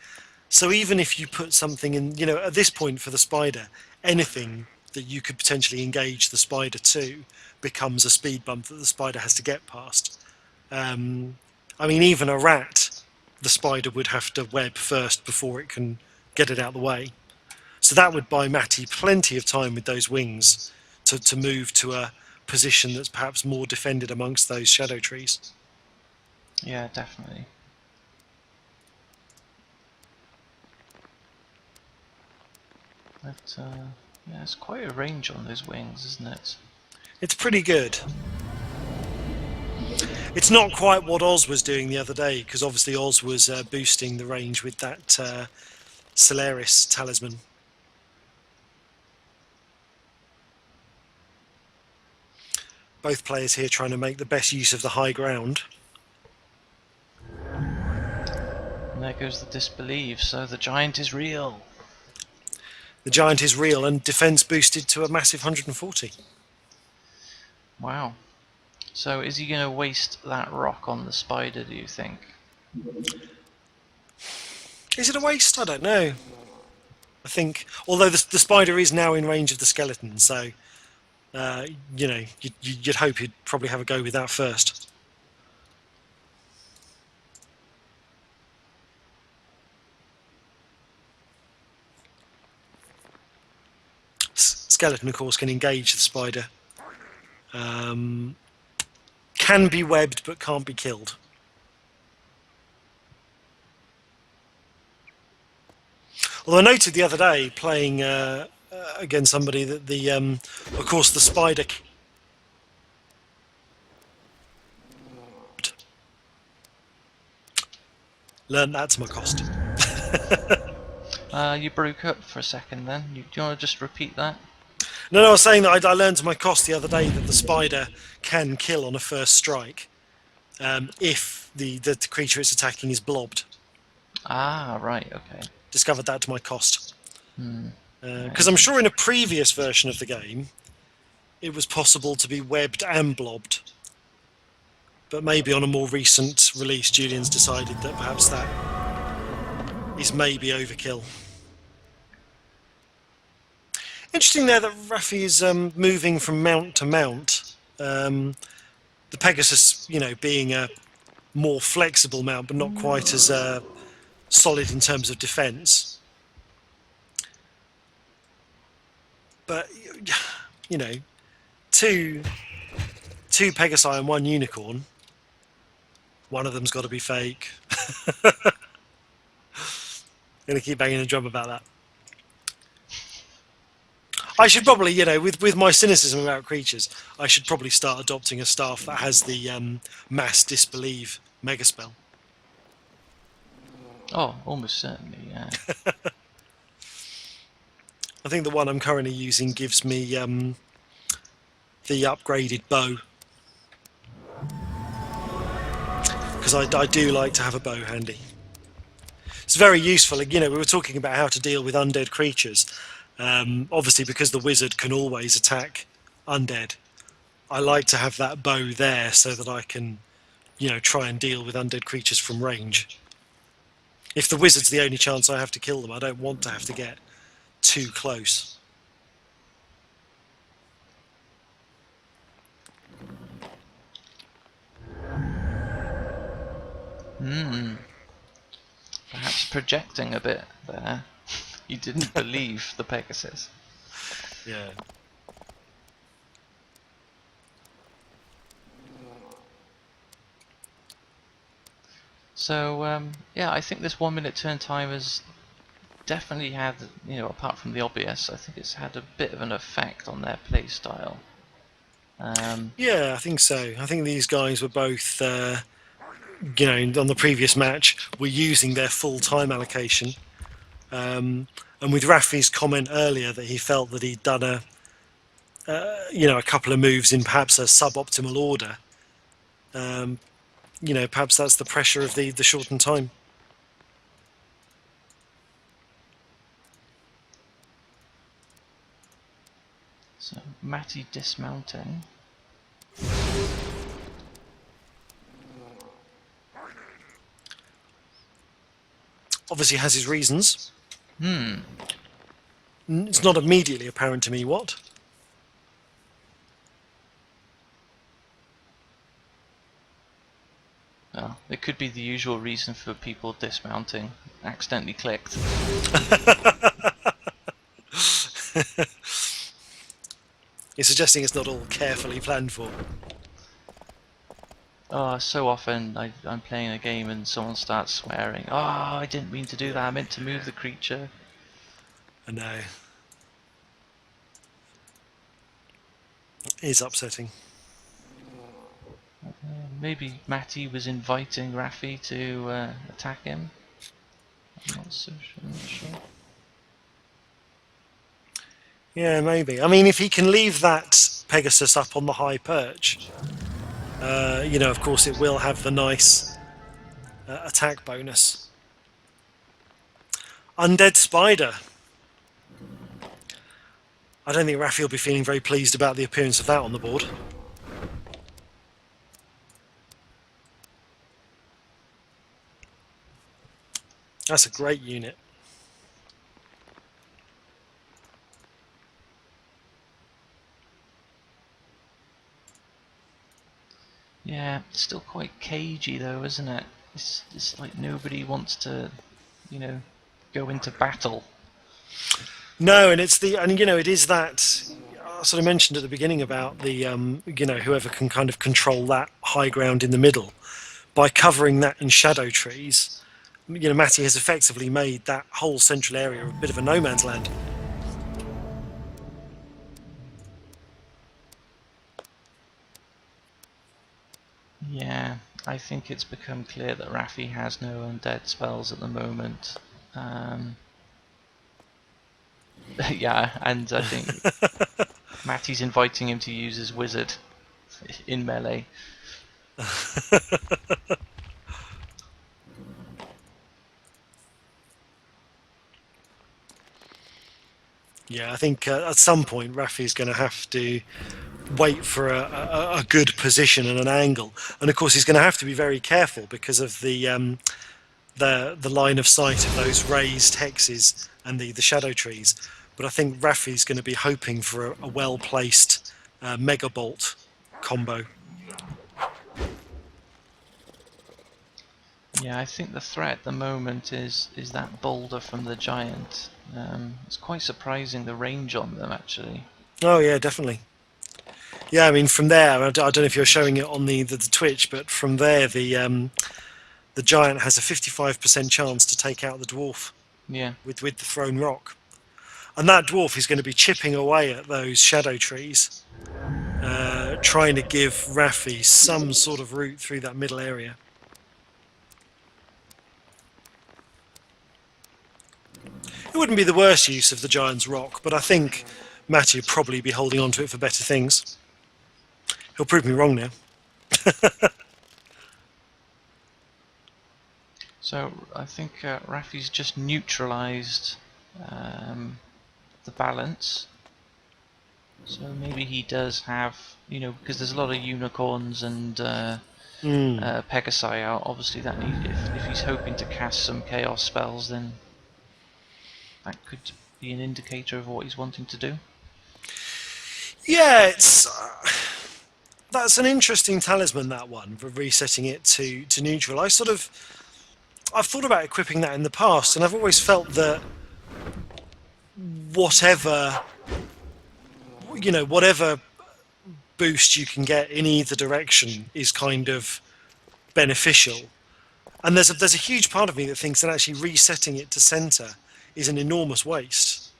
So even if you put something in, at this point for the spider, anything that you could potentially engage the spider to becomes a speed bump that the spider has to get past. I mean, even a rat, the spider would have to web first before it can get it out of the way. So that would buy Matty plenty of time with those wings to move to a position that's perhaps more defended amongst those shadow trees. Yeah, definitely. But yeah, it's quite a range on those wings, isn't it? It's pretty good. It's not quite what Oz was doing the other day, because obviously Oz was boosting the range with that Solaris talisman. Both players here trying to make the best use of the high ground. And there goes the disbelief, so the giant is real. The giant is real, and defense boosted to a massive 140. Wow. So is he going to waste that rock on the spider, do you think? Is it a waste? I don't know. I think, although the spider is now in range of the skeleton, so you know, you'd hope he'd probably have a go with that first. Skeleton, of course, can engage the spider. Can be webbed, but can't be killed. Although I noted the other day, playing against somebody, that of course, the spider learned that to my cost. You broke up for a second then. Do you want to just repeat that? No, I was saying that I learned to my cost the other day that the spider can kill on a first strike if the creature it's attacking is blobbed. Ah, right, okay. Discovered that to my cost. Because I'm sure in a previous version of the game it was possible to be webbed and blobbed. But maybe on a more recent release, Julian's decided that perhaps that is maybe overkill. Interesting there that Rafi is moving from mount to mount. The Pegasus, you know, being a more flexible mount, but not quite as solid in terms of defence. But you know, two Pegasi and one unicorn. One of them's got to be fake. Gonna keep banging the drum about that. I should probably, you know, with my cynicism about creatures, I should probably start adopting a staff that has the mass disbelieve mega spell. Oh, almost certainly, yeah. I think the one I'm currently using gives me the upgraded bow. Because I do like to have a bow handy. It's very useful. You know, we were talking about how to deal with undead creatures. Obviously, because the wizard can always attack undead, I like to have that bow there so that I can, you know, try and deal with undead creatures from range. If the wizard's the only chance I have to kill them, I don't want to have to get too close. Perhaps projecting a bit there. You didn't believe the Pegasus. Yeah. So, yeah, I think this 1 minute turn time has definitely had, you know, apart from the obvious, I think it's had a bit of an effect on their play style. Yeah, I think so. I think these guys were both, you know, on the previous match, were using their full time allocation. And with Rafi's comment earlier that he felt that he'd done you know, a couple of moves in perhaps a suboptimal order, you know, perhaps that's the pressure of the shortened time. So, Matty dismounting. Obviously has his reasons. It's not immediately apparent to me what. Well, it could be the usual reason for people dismounting. Accidentally clicked. You're suggesting it's not all carefully planned for. Oh, so often I'm playing a game and someone starts swearing. Oh, I didn't mean to do that. I meant to move the creature. I know. It is upsetting. maybe Matty was inviting Rafi to attack him. I'm not so sure. I'm not sure. Yeah, maybe. I mean, if he can leave that Pegasus up on the high perch, of course it will have the nice attack bonus. Undead Spider. I don't think Rafi will be feeling very pleased about the appearance of that on the board. That's a great unit. Yeah, it's still quite cagey though, isn't it? It's like nobody wants to, go into battle. No, and it is that I sort of mentioned at the beginning about the whoever can kind of control that high ground in the middle by covering that in shadow trees. Matty has effectively made that whole central area a bit of a no man's land. Yeah, I think it's become clear that Rafi has no undead spells at the moment. Yeah, and I think Matty's inviting him to use his wizard in melee. Yeah, I think at some point Rafi's going to have to wait for a good position and an angle, and of course he's going to have to be very careful because of the line of sight of those raised hexes and the shadow trees. But I think Rafi's going to be hoping for a well placed Mega Bolt combo. Yeah, I think the threat at the moment is that boulder from the giant. It's quite surprising the range on them actually. Oh yeah, definitely. Yeah, I mean from there, I don't know if you're showing it on the Twitch, but from there the giant has a 55% chance to take out the dwarf. Yeah. With the thrown rock, and that dwarf is going to be chipping away at those shadow trees, trying to give Rafi some sort of route through that middle area. It wouldn't be the worst use of the giant's rock, but I think Matty would probably be holding on to it for better things. He'll prove me wrong now. So I think Rafi's just neutralised the balance. So maybe he does have, because there's a lot of unicorns and Pegasi out. Obviously, if he's hoping to cast some chaos spells, then that could be an indicator of what he's wanting to do. Yeah, that's an interesting talisman, that one, for resetting it to neutral. I've thought about equipping that in the past, and I've always felt that whatever boost you can get in either direction is kind of beneficial. And there's a huge part of me that thinks that actually resetting it to center is an enormous waste.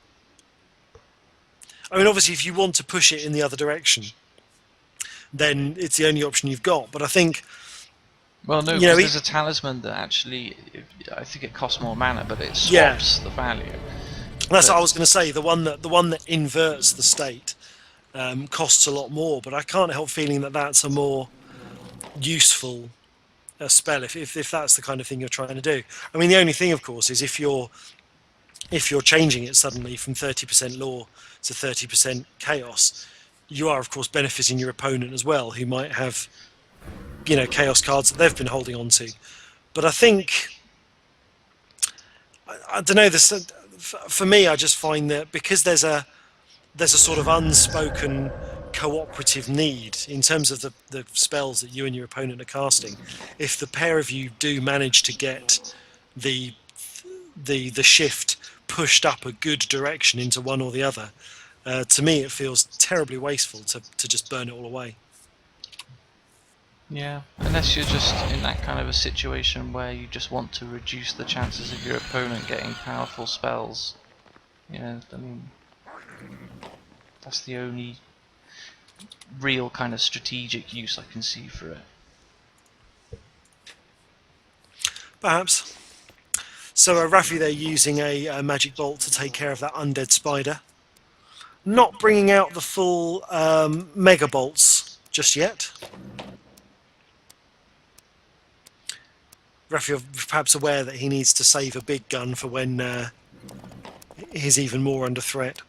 I mean, obviously, if you want to push it in the other direction, then it's the only option you've got. But I think, well, no, because there's a talisman that actually, I think it costs more mana, but it swaps the value. That's what I was going to say. The one that inverts the state costs a lot more, but I can't help feeling that that's a more useful spell if that's the kind of thing you're trying to do. I mean, the only thing, of course, is if you're changing it suddenly from 30% law to 30% chaos, you are of course benefiting your opponent as well, who might have chaos cards that they've been holding on to. But I think I don't know. For me, I just find that because there's a sort of unspoken cooperative need in terms of the spells that you and your opponent are casting. If the pair of you do manage to get the shift pushed up a good direction into one or the other, to me it feels terribly wasteful to just burn it all away. Yeah, unless you're just in that kind of a situation where you just want to reduce the chances of your opponent getting powerful spells. I mean, that's the only real kind of strategic use I can see for it. Perhaps. So Rafi there using a magic bolt to take care of that undead spider. Not bringing out the full mega bolts just yet. Rafi perhaps aware that he needs to save a big gun for when he's even more under threat.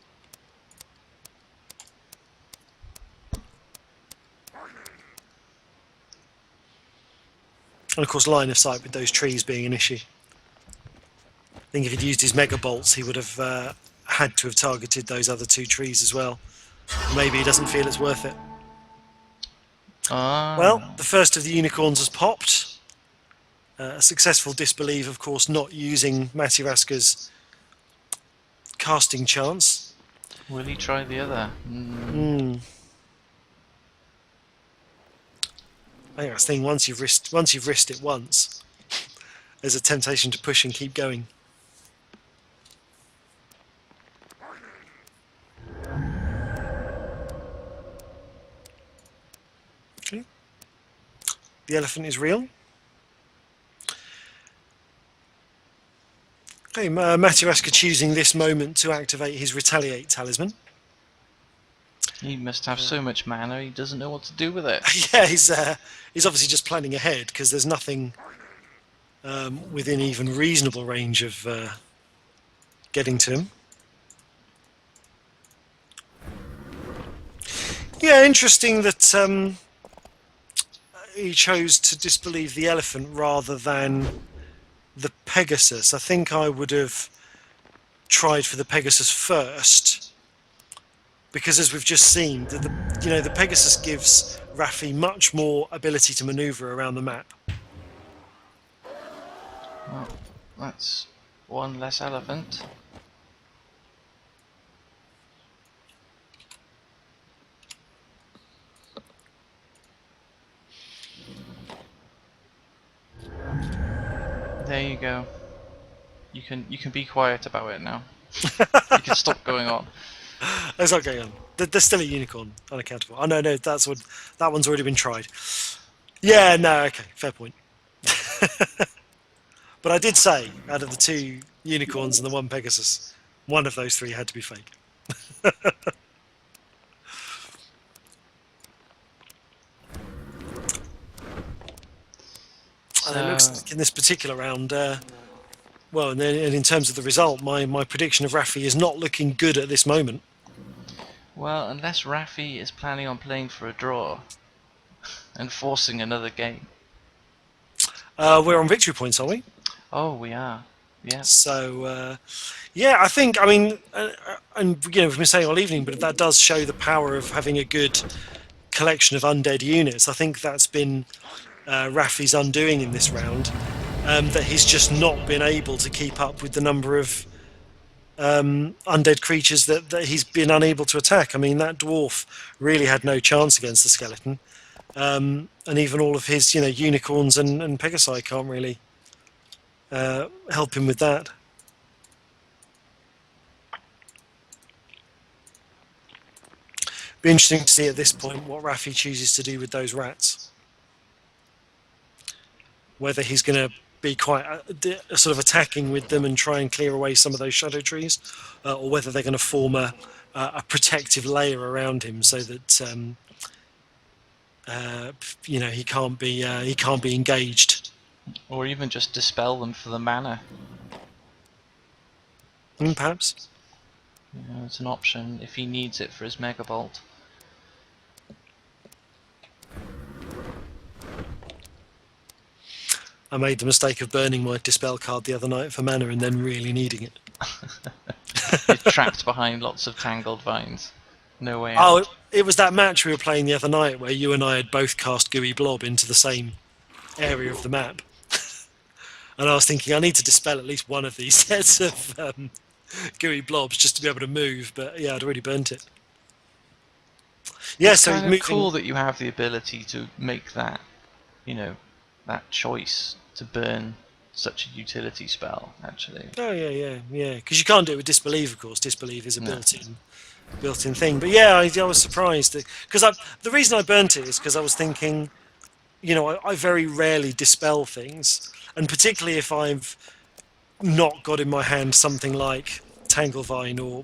And of course line of sight with those trees being an issue. I think if he'd used his mega bolts he would have had to have targeted those other 2 trees as well. Maybe he doesn't feel it's worth it. Well, the first of the unicorns has popped. A successful disbelief, of course, not using MattyRasker's casting chance. Will he try the other? I think that's the thing. Once you've risked it once, there's a temptation to push and keep going. Okay. The elephant is real. Okay, MattyRasker choosing this moment to activate his Retaliate talisman. He must have so much mana, he doesn't know what to do with it. Yeah, he's obviously just planning ahead because there's nothing within even reasonable range of getting to him. Yeah, interesting that he chose to disbelieve the elephant rather than the Pegasus. I think I would have tried for the Pegasus first, because as we've just seen, the Pegasus gives Rafi much more ability to manoeuvre around the map. Well, that's one less elephant. There you go. You can be quiet about it now. You can stop going on. There's not going on. There's still a unicorn, unaccountable. Oh no, that one's already been tried. Yeah, no, okay, fair point. But I did say, out of the 2 unicorns and the 1 Pegasus, one of those 3 had to be fake. And it looks like in this particular round, well, and in terms of the result, my prediction of Rafi is not looking good at this moment. Well, unless Rafi is planning on playing for a draw and forcing another game. We're on victory points, are we? Oh, we are. Yeah. So, yeah, I mean, and we've been saying all evening, but that does show the power of having a good collection of undead units. I think that's been Rafi's undoing in this round, that he's just not been able to keep up with the number of undead creatures that he's been unable to attack. I mean, that dwarf really had no chance against the skeleton, and even all of his unicorns and Pegasi can't really help him with that. Be interesting to see at this point what Rafi chooses to do with those rats. Whether he's going to be quite sort of attacking with them and try and clear away some of those shadow trees, or whether they're going to form a protective layer around him so that he can't be engaged. Or even just dispel them for the mana. Perhaps. It's an option if he needs it for his Mega Bolt. I made the mistake of burning my Dispel card the other night for mana and then really needing it. You're trapped behind lots of tangled vines. No way out. Oh, it was that match we were playing the other night where you and I had both cast Gooey Blob into the same area of the map. And I was thinking, I need to dispel at least one of these sets of Gooey Blobs just to be able to move, but yeah, I'd already burnt it. Yeah, it's so kind of cool that you have the ability to make that, that choice to burn such a utility spell, actually. Oh yeah, because you can't do it with Disbelieve, of course. Disbelieve is a built-in thing. But yeah, I was surprised because the reason I burnt it is because I was thinking, I very rarely dispel things, and particularly if I've not got in my hand something like Tanglevine or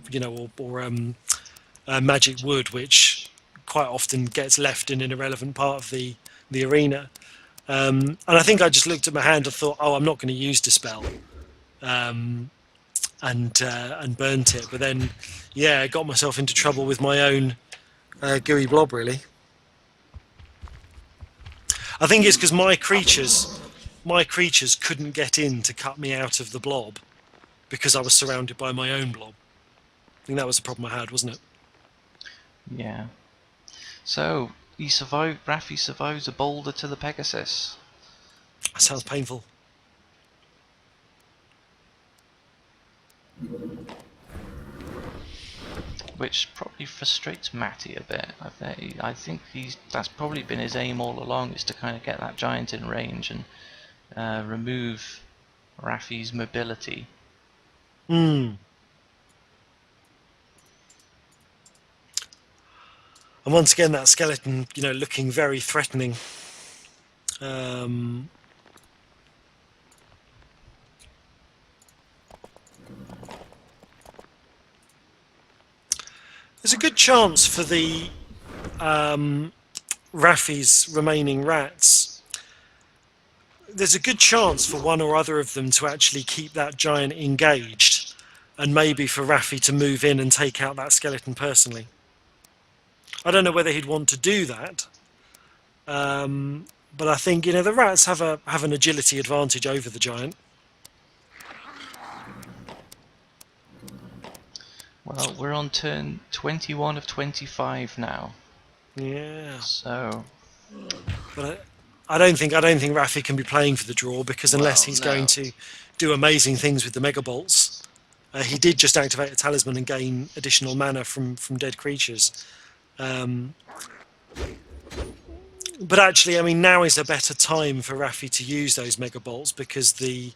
Magic Wood, which quite often gets left in an irrelevant part of the arena. And I think I just looked at my hand and thought, oh, I'm not going to use Dispel, and burnt it. But then, yeah, I got myself into trouble with my own gooey blob, really. I think it's because my creatures couldn't get in to cut me out of the blob because I was surrounded by my own blob. I think that was the problem I had, wasn't it? Yeah. So, Rafi survives a boulder to the Pegasus. That sounds painful. Which probably frustrates Matty a bit. I think that's probably been his aim all along, is to kind of get that giant in range and remove Rafi's mobility. And once again, that skeleton, looking very threatening. There's a good chance for the Rafi's remaining rats. There's a good chance for one or other of them to actually keep that giant engaged, and maybe for Rafi to move in and take out that skeleton personally. I don't know whether he'd want to do that, but I think the rats have an agility advantage over the giant. Well, we're on turn 21 of 25 now. Yeah. So. But I don't think Rafi can be playing for the draw, because unless he's going to do amazing things with the Mega Bolts, he did just activate a talisman and gain additional mana from dead creatures. But actually, I mean, now is a better time for Rafi to use those Mega Bolts, because the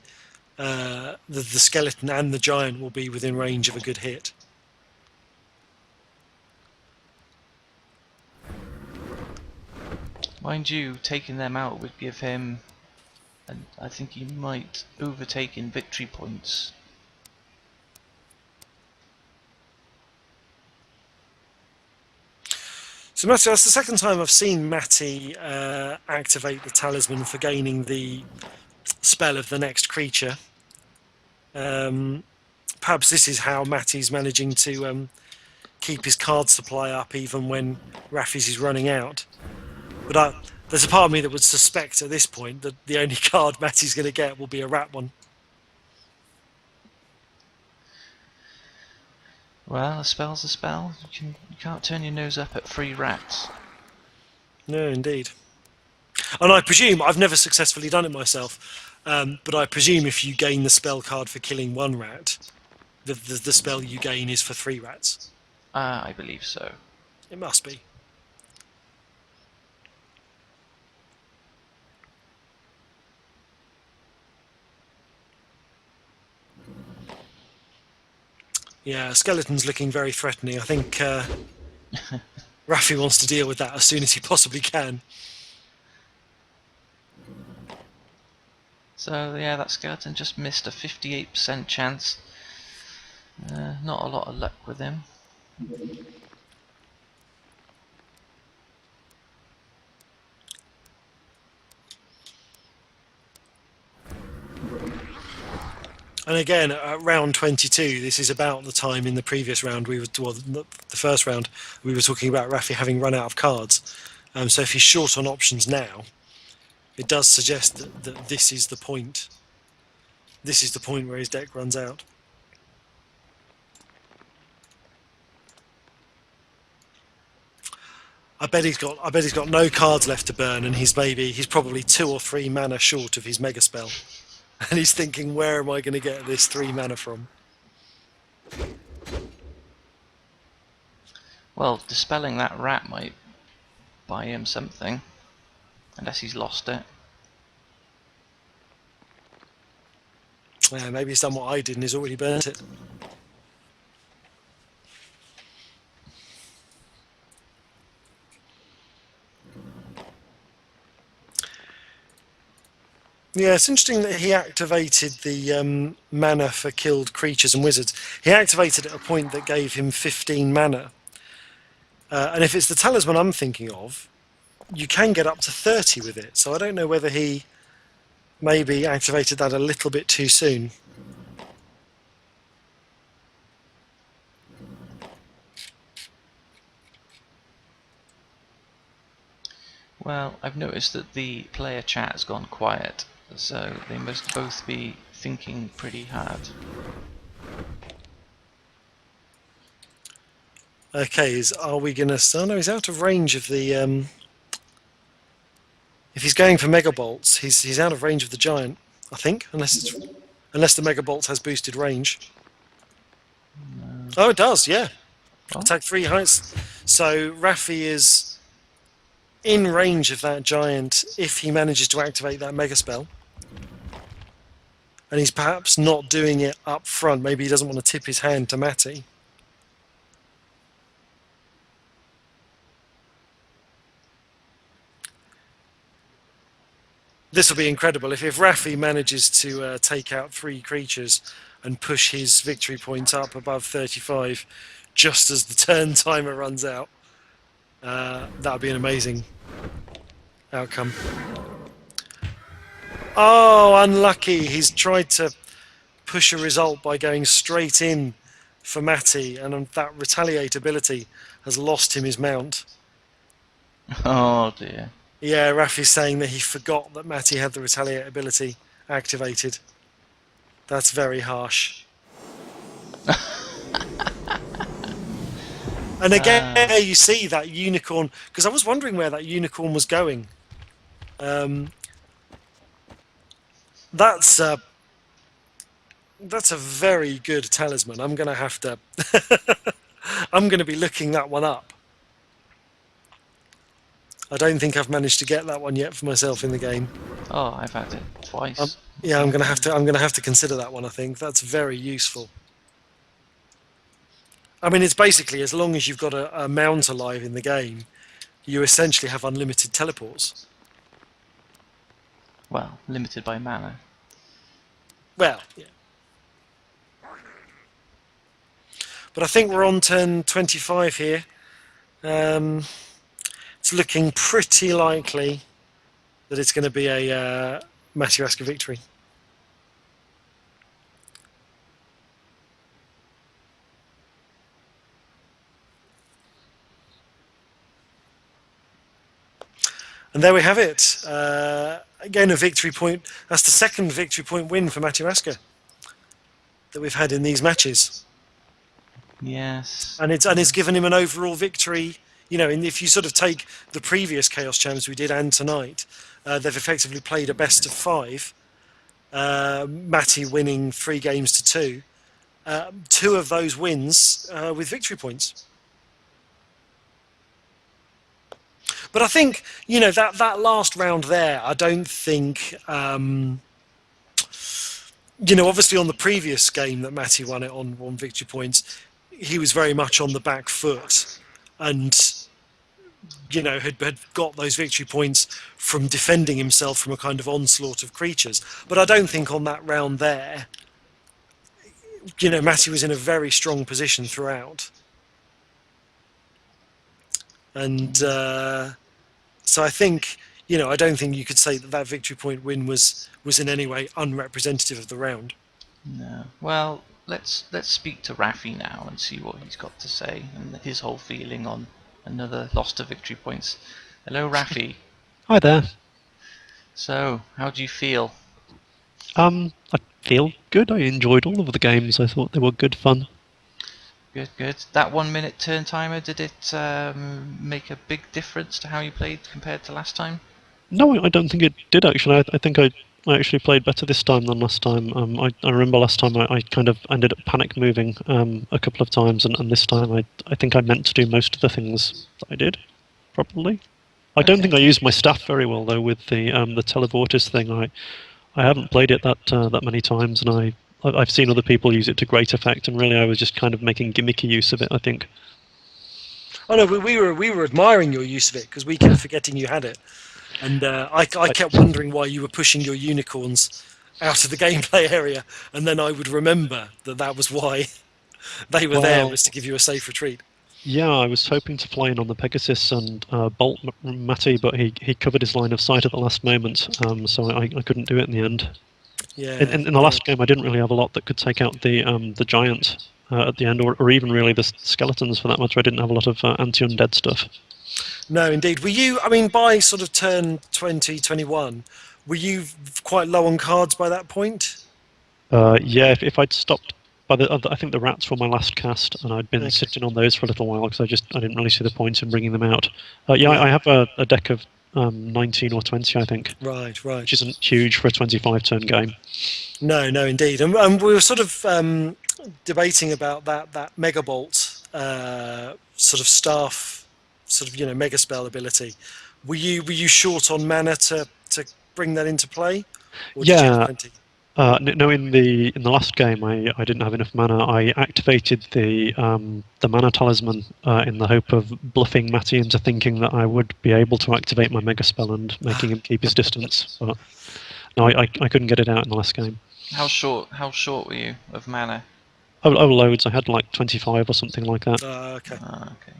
skeleton and the giant will be within range of a good hit. Mind you, taking them out would give him, and I think he might overtake in victory points. So Matty, that's the second time I've seen Matty activate the talisman for gaining the spell of the next creature. Perhaps this is how Matty's managing to keep his card supply up even when Rafi's is running out. But there's a part of me that would suspect at this point that the only card Matty's going to get will be a rat one. Well, a spell's a spell. You can't turn your nose up at free rats. No, indeed. And I presume, I've never successfully done it myself, but I presume if you gain the spell card for killing one rat, the spell you gain is for 3 rats. I believe so. It must be. Yeah, skeleton's looking very threatening. I think Rafi wants to deal with that as soon as he possibly can. So yeah, that skeleton just missed a 58% chance. Not a lot of luck with him. And again, at round 22, this is about the time in the previous round the first round, we were talking about Rafi having run out of cards. So if he's short on options now, it does suggest that this is the point. This is the point where his deck runs out. I bet he's got no cards left to burn, and he's probably 2 or 3 mana short of his mega spell. And he's thinking, where am I going to get this 3 mana from? Well, dispelling that rat might buy him something, unless he's lost it. Yeah, maybe he's done what I did and he's already burnt it. Yeah, it's interesting that he activated the mana for killed creatures and wizards. He activated at a point that gave him 15 mana. And if it's the talisman I'm thinking of, you can get up to 30 with it. So I don't know whether he maybe activated that a little bit too soon. Well, I've noticed that the player chat has gone quiet, so they must both be thinking pretty hard. Okay, are we going to... Oh no, he's out of range of the... If he's going for Mega Bolts, he's out of range of the Giant, I think, unless the Mega Bolt has boosted range. No. Oh, it does, yeah. Oh. Attack 3 heights. So Rafi is in range of that Giant if he manages to activate that Mega Spell. And he's perhaps not doing it up front. Maybe he doesn't want to tip his hand to Matty. This will be incredible. If Rafi manages to take out 3 creatures and push his victory points up above 35 just as the turn timer runs out, that would be an amazing outcome. Oh, unlucky. He's tried to push a result by going straight in for Matty, and that retaliate ability has lost him his mount. Oh dear. Yeah, Rafi's saying that he forgot that Matty had the retaliate ability activated. That's very harsh. And again, there you see that unicorn, because I was wondering where that unicorn was going. That's a very good talisman. I'm going to have to... I'm going to be looking that one up. I don't think I've managed to get that one yet for myself in the game. Oh, I've had it twice. Yeah, I'm gonna have to consider that one. I think that's very useful. I mean, it's basically as long as you've got a mount alive in the game, you essentially have unlimited teleports. Well, limited by mana. Well, yeah. But I think we're on turn 25 here. It's looking pretty likely that it's going to be a MattyRasker victory. And there we have it. Again, a victory point. That's the second victory point win for MattyRasker that we've had in these matches. Yes. And it's given him an overall victory. You know, if you sort of take the previous Chaos Champs we did and tonight, they've effectively played a best of 5. Matty winning 3 games to 2. 2 of those wins with victory points. But I think, you know, that last round there, I don't think... you know, obviously on the previous game that Matty won it on victory points, he was very much on the back foot. And, you know, had got those victory points from defending himself from a kind of onslaught of creatures. But I don't think on that round there, you know, Matty was in a very strong position throughout. And so I think, you know, I don't think you could say that victory point win was in any way unrepresentative of the round. No. Well, let's speak to Rafi now and see what he's got to say and his whole feeling on another loss to victory points. Hello, Rafi. Hi there. So, how do you feel? I feel good. I enjoyed all of the games. I thought they were good fun. Good, good. That 1 minute turn timer, did it make a big difference to how you played compared to last time? No, I don't think it did actually. I think I actually played better this time than last time. I remember last time I kind of ended up panic moving a couple of times, and this time I think I meant to do most of the things that I did, probably. I don't think I used my staff very well though with the teleporters thing. I haven't played it that many times, and I've seen other people use it to great effect, and really I was just kind of making gimmicky use of it, I think. Oh no, we were admiring your use of it because we kept forgetting you had it. And I kept wondering why you were pushing your unicorns out of the gameplay area, and then I would remember that was why they were there, Well, was to give you a safe retreat. yeah, I was hoping to fly in on the Pegasus and bolt Matty, but he covered his line of sight at the last moment, so I couldn't do it in the end. Yeah. In the last game, I didn't really have a lot that could take out the giant at the end, or even really the skeletons for that matter. I didn't have a lot of anti-undead stuff. No, indeed. Were you? I mean, by sort of turn 20, 21, were you quite low on cards by that point? Yeah, if I'd stopped by I think the rats were my last cast, and I'd been Okay. sitting on those for a little while because I didn't really see the point in bringing them out. Yeah, Yeah. I have a deck of 19 or 20, I think, Right, right. which isn't huge for a 25-turn game. No, no, indeed. And we were sort of debating about that Megabolt sort of staff, sort of mega spell ability. Were you short on mana to bring that into play, or did you have Yeah, plenty? no, in the last game, I didn't have enough mana. I activated the mana talisman in the hope of bluffing Matty into thinking that I would be able to activate my mega spell and making him keep his distance. But no, I couldn't get it out in the last game. How short were you of mana? Oh, loads. I had like 25 or something like that. Okay. Okay.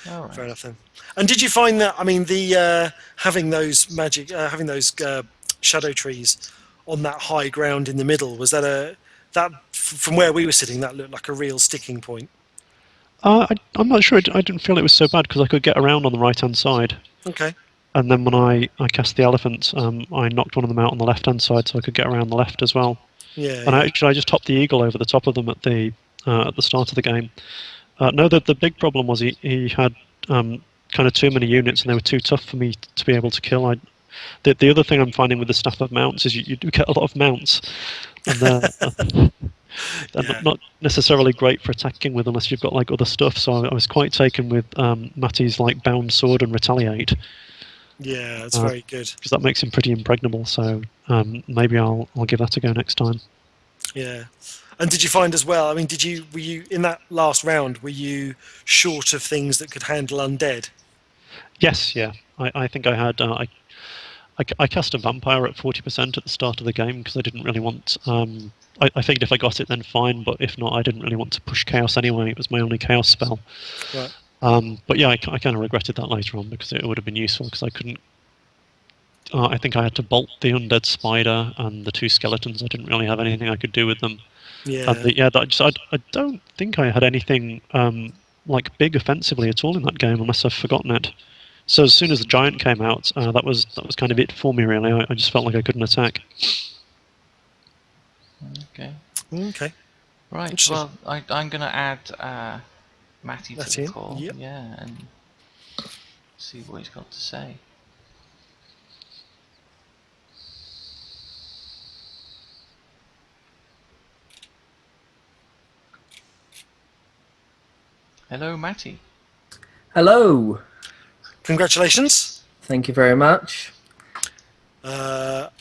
All right. Fair enough then. And did you find that? I mean, the having those shadow trees on that high ground in the middle, was that from where we were sitting, that looked like a real sticking point? I'm not sure. I didn't feel it was so bad because I could get around on the right-hand side. Okay. And then when I cast the elephant, I knocked one of them out on the left-hand side so I could get around the left as well. Yeah. And I just hopped the eagle over the top of them at the start of the game. No, the big problem was he had kind of too many units and they were too tough for me to be able to kill. The other thing I'm finding with the staff of mounts is you do get a lot of mounts, and they're Yeah. not necessarily great for attacking with unless you've got like other stuff. So I was quite taken with Matty's like bound sword and retaliate. Yeah, that's very good. Because that makes him pretty impregnable. So maybe I'll give that a go next time. Yeah. And did you find as well? I mean, were you in that last round? Were you short of things that could handle undead? Yes, yeah. I think I had. I cast a vampire at 40% at the start of the game because I didn't really want. I figured if I got it, then fine. But if not, I didn't really want to push chaos anyway. It was my only chaos spell. Right. But yeah, I kind of regretted that later on because it would have been useful because I couldn't. I think I had to bolt the undead spider and the two skeletons. I didn't really have anything I could do with them. Yeah. I don't think I had anything like big offensively at all in that game unless I've forgotten it. So as soon as the giant came out, that was kind of it for me really. I just felt like I couldn't attack. Okay. Okay. Right. Well, I'm going to add Matty to the call. Yep. Yeah, and see what he's got to say. Hello, Matty. Hello. Congratulations. Thank you very much. Another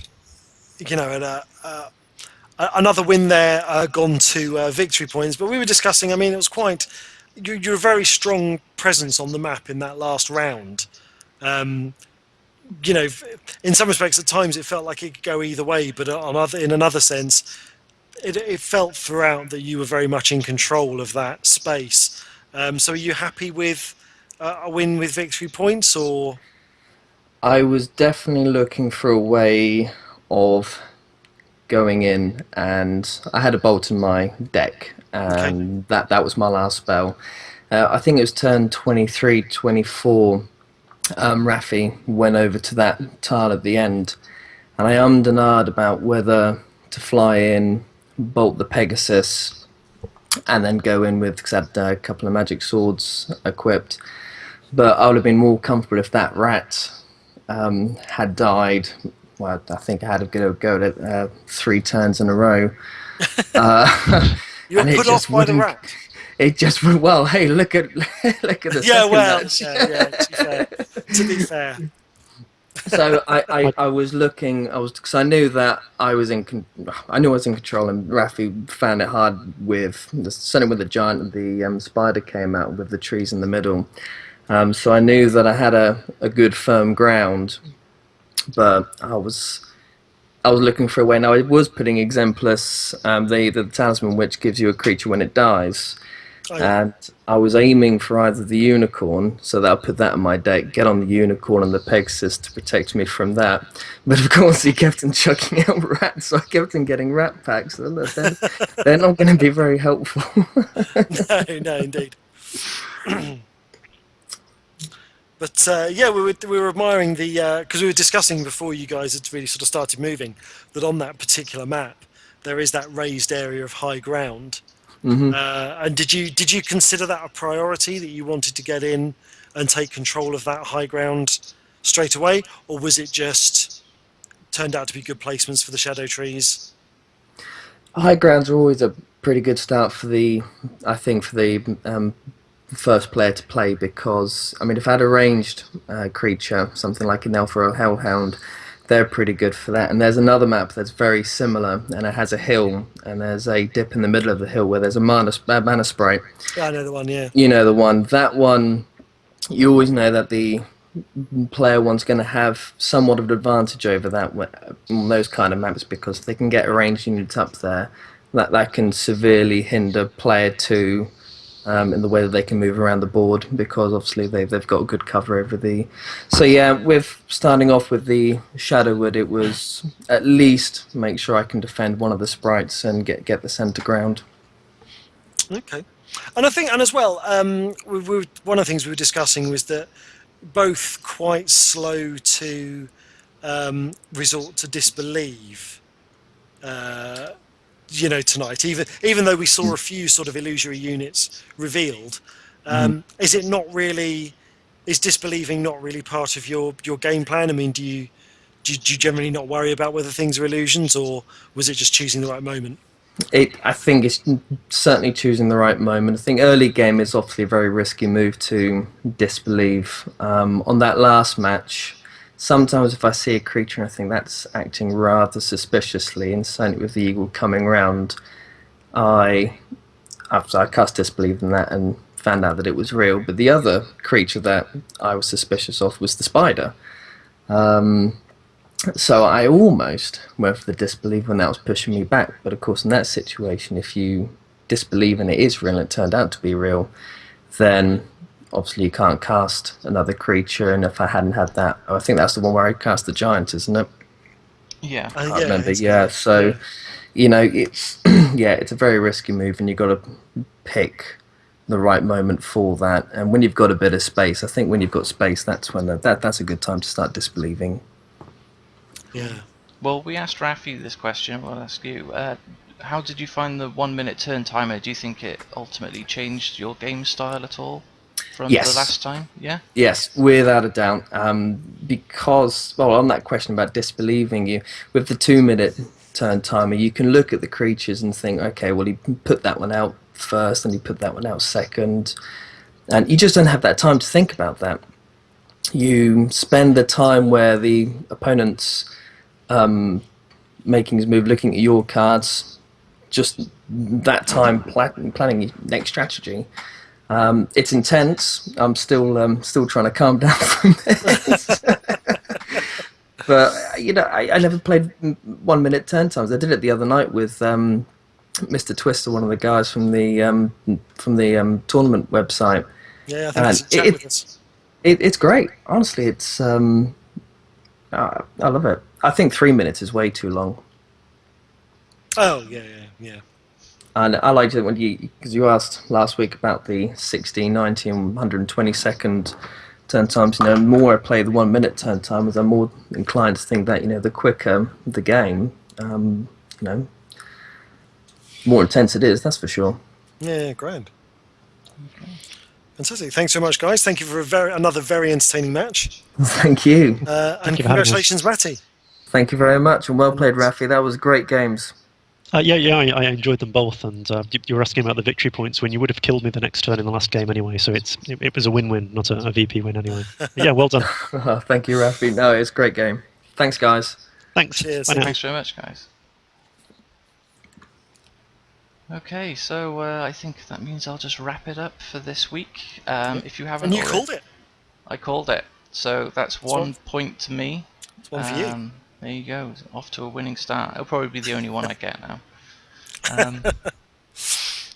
win there, gone to victory points. But we were discussing. I mean, it was quite. You're a very strong presence on the map in that last round. In some respects, at times it felt like it could go either way. But in another sense, it felt throughout that you were very much in control of that space. So, are you happy with a win with victory points, or? I was definitely looking for a way of going in, and I had a bolt in my deck, and that was my last spell. I think it was turn 23, 24. Rafi went over to that tile at the end, and I ummed and ahed about whether to fly in, bolt the Pegasus, and then go in with, because I had a couple of magic swords equipped. But I would have been more comfortable if that rat had died. Well, I think I had a go at it 3 turns in a row. You were put off by the rat. It just went, well, hey, look at the second match. To be fair. So I was looking, because I knew that I was in control, and Rafi found it hard certainly with the giant and the spider came out with the trees in the middle. So I knew that I had a good firm ground, but I was looking for a way. Now I was putting Exemplus, the talisman which gives you a creature when it dies, Oh, yeah. and I was aiming for either the unicorn, so that I'll put that in my deck, get on the unicorn and the Pegasus to protect me from that. But of course he kept on chucking out rats, so I kept on getting rat packs. So look, they're not going to be very helpful. No, indeed. But yeah, we were admiring the because we were discussing before you guys had really sort of started moving that on that particular map there is that raised area of high ground. And did you consider that a priority, that you wanted to get in and take control of that high ground straight away, or was it just turned out to be good placements for the shadow trees? High grounds are always a pretty good start for the first player to play, because I mean, if I had a ranged creature, something like an Elf or a Hellhound, they're pretty good for that. And there's another map that's very similar, and it has a hill, and there's a dip in the middle of the hill where there's a mana sprite. Yeah, I know the one. Yeah. You know the one. That one, you always know that the player one's going to have somewhat of an advantage over that on those kind of maps, because they can get a ranged unit up there. That can severely hinder player two. In the way that they can move around the board, because obviously they've got good cover over the... So yeah, with starting off with the Shadowwood, it was at least make sure I can defend one of the sprites and get the centre ground. Okay. And I think, and as well, one of the things we were discussing was that both quite slow to resort to disbelieve. Tonight, even though we saw a few sort of illusory units revealed, is disbelieving not really part of your game plan? I mean, do you generally not worry about whether things are illusions, or was it just choosing the right moment? I think it's certainly choosing the right moment. I think early game is obviously a very risky move to disbelieve. On that last match, sometimes if I see a creature and I think that's acting rather suspiciously, and certainly with the eagle coming round, I cast disbelief in that and found out that it was real. But the other creature that I was suspicious of was the spider. So I almost went for the disbelief when that was pushing me back. But of course in that situation, if you disbelieve and it is real and it turned out to be real, then obviously you can't cast another creature. And if I hadn't had that, I think that's the one where I cast the giant, isn't it? Yeah. I can't remember. Yeah, so it's it's a very risky move, and you've got to pick the right moment for that. And when you've got a bit of space, I think when you've got space, that's when that's a good time to start disbelieving. Yeah. Well, we asked Rafi this question. We'll ask you. How did you find the 1 minute turn timer? Do you think it ultimately changed your game style at all from the last time? Yeah? Yes, without a doubt. Because, well, on that question about disbelieving, with the 2 minute turn timer, you can look at the creatures and think, okay, well, he put that one out first and he put that one out second. And you just don't have that time to think about that. You spend the time where the opponent's making his move, looking at your cards, just that time planning your next strategy. It's intense. I'm still trying to calm down from this. But I never played 1 minute turn times. I did it the other night with Mr. Twister, one of the guys from the tournament website. Yeah, I think it's a chat with us. It's great. Honestly, it's I love it. I think 3 minutes is way too long. Oh yeah. And I liked it when because you asked last week about the 60, 90, and 120 second turn times. The more I play the 1 minute turn timers, I'm more inclined to think that the quicker the game, more intense it is. That's for sure. Yeah, grand. Okay. Fantastic. Thanks so much, guys. Thank you for another very entertaining match. Thank you. And congratulations, Matty. Thank you very much, and well played, Rafi. That was great games. I enjoyed them both, and you were asking about the victory points when you would have killed me the next turn in the last game anyway, so it was a win-win, not a VP win anyway. But yeah, well done. Thank you, Rafi. No, it's a great game. Thanks, guys. Thanks. Cheers. Thanks very much, guys. Okay, so I think that means I'll just wrap it up for this week. If you haven't And you called it. I called it. So that's 1 point to me. It's one for you. There you go. Off to a winning start. It'll probably be the only one I get now.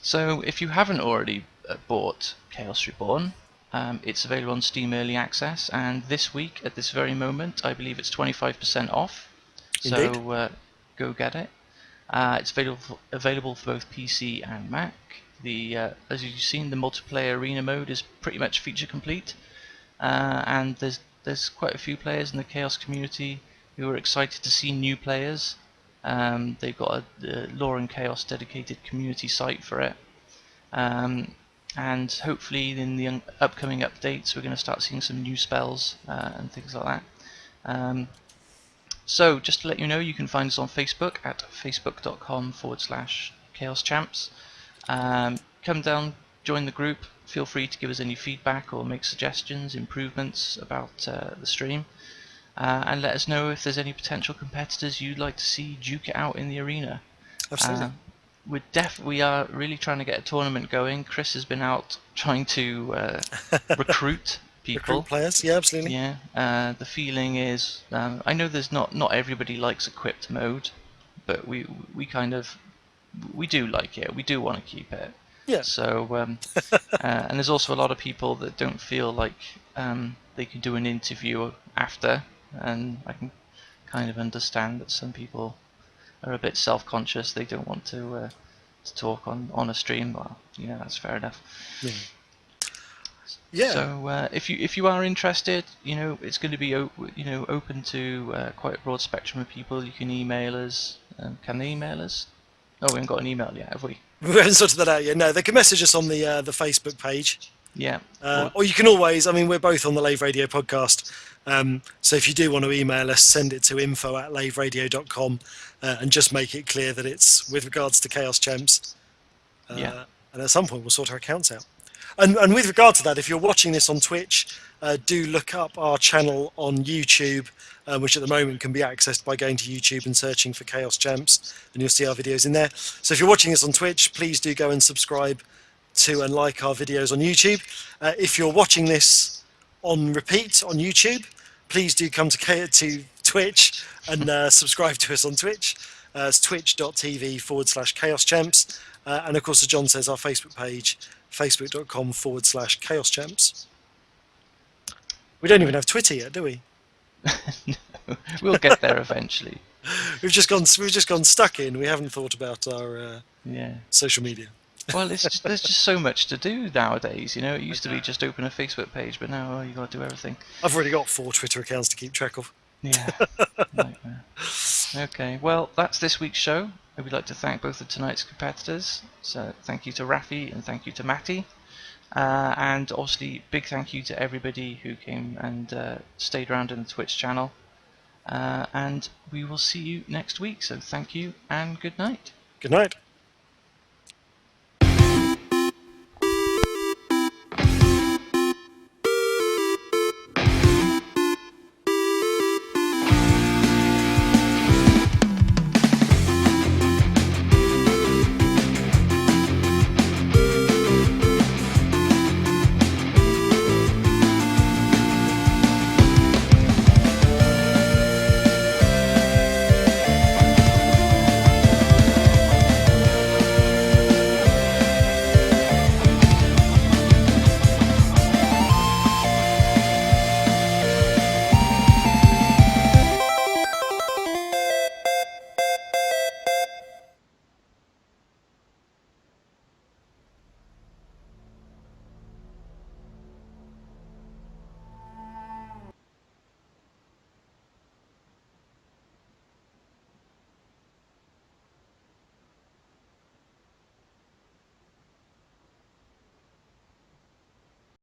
So if you haven't already bought Chaos Reborn, it's available on Steam Early Access, and this week, at this very moment, I believe it's 25% off. Indeed. So go get it. It's available for both PC and Mac. As you've seen, the multiplayer arena mode is pretty much feature complete, and there's quite a few players in the Chaos community who are excited to see new players. They've got a Lore and Chaos dedicated community site for it, and hopefully in the upcoming updates we're going to start seeing some new spells and things like that. So just to let you know, you can find us on Facebook at facebook.com/chaoschamps. Come down, join the group. Feel free to give us any feedback or make suggestions, improvements about the stream. And let us know if there's any potential competitors you'd like to see duke it out in the arena. Absolutely. We are really trying to get a tournament going. Chris has been out trying to recruit people. Recruit players, yeah, absolutely. Yeah. The feeling is, I know there's not everybody likes equipped mode, but we do like it. We do want to keep it. Yeah. So and there's also a lot of people that don't feel like they can do an interview after, and I can kind of understand that some people are a bit self-conscious. They don't want to talk on a stream. Well, that's fair enough. Yeah. So if you are interested, it's going to be open to quite a broad spectrum of people. You can email us. Can they email us? Oh, we haven't got an email yet, have we? We haven't sorted that out yet. No, they can message us on the Facebook page. Yeah. Or you can always, we're both on the Lave Radio podcast, so if you do want to email us, send it to info@laveradio.com and just make it clear that it's with regards to Chaos Champs. And at some point we'll sort our accounts out. And with regard to that, if you're watching this on Twitch, do look up our channel on YouTube, which at the moment can be accessed by going to YouTube and searching for Chaos Champs, and you'll see our videos in there. So if you're watching this on Twitch, please do go and subscribe to and like our videos on YouTube. If you're watching this on repeat on YouTube, please do come to Twitch and subscribe to us on Twitch. It's twitch.tv/chaoschamps. And of course, as John says, our Facebook page, facebook.com/chaoschamps. We don't even have Twitter yet, do we? No, we'll get there eventually. We've just gone stuck in. We haven't thought about our social media. Well, there's just so much to do nowadays. It used to be just open a Facebook page, but now you got to do everything. I've already got 4 Twitter accounts to keep track of. Yeah. Nightmare. Okay, well, that's this week's show. I would like to thank both of tonight's competitors. So thank you to Rafi and thank you to Matty. And obviously, big thank you to everybody who came and stayed around in the Twitch channel. And we will see you next week. So thank you and good night. Good night.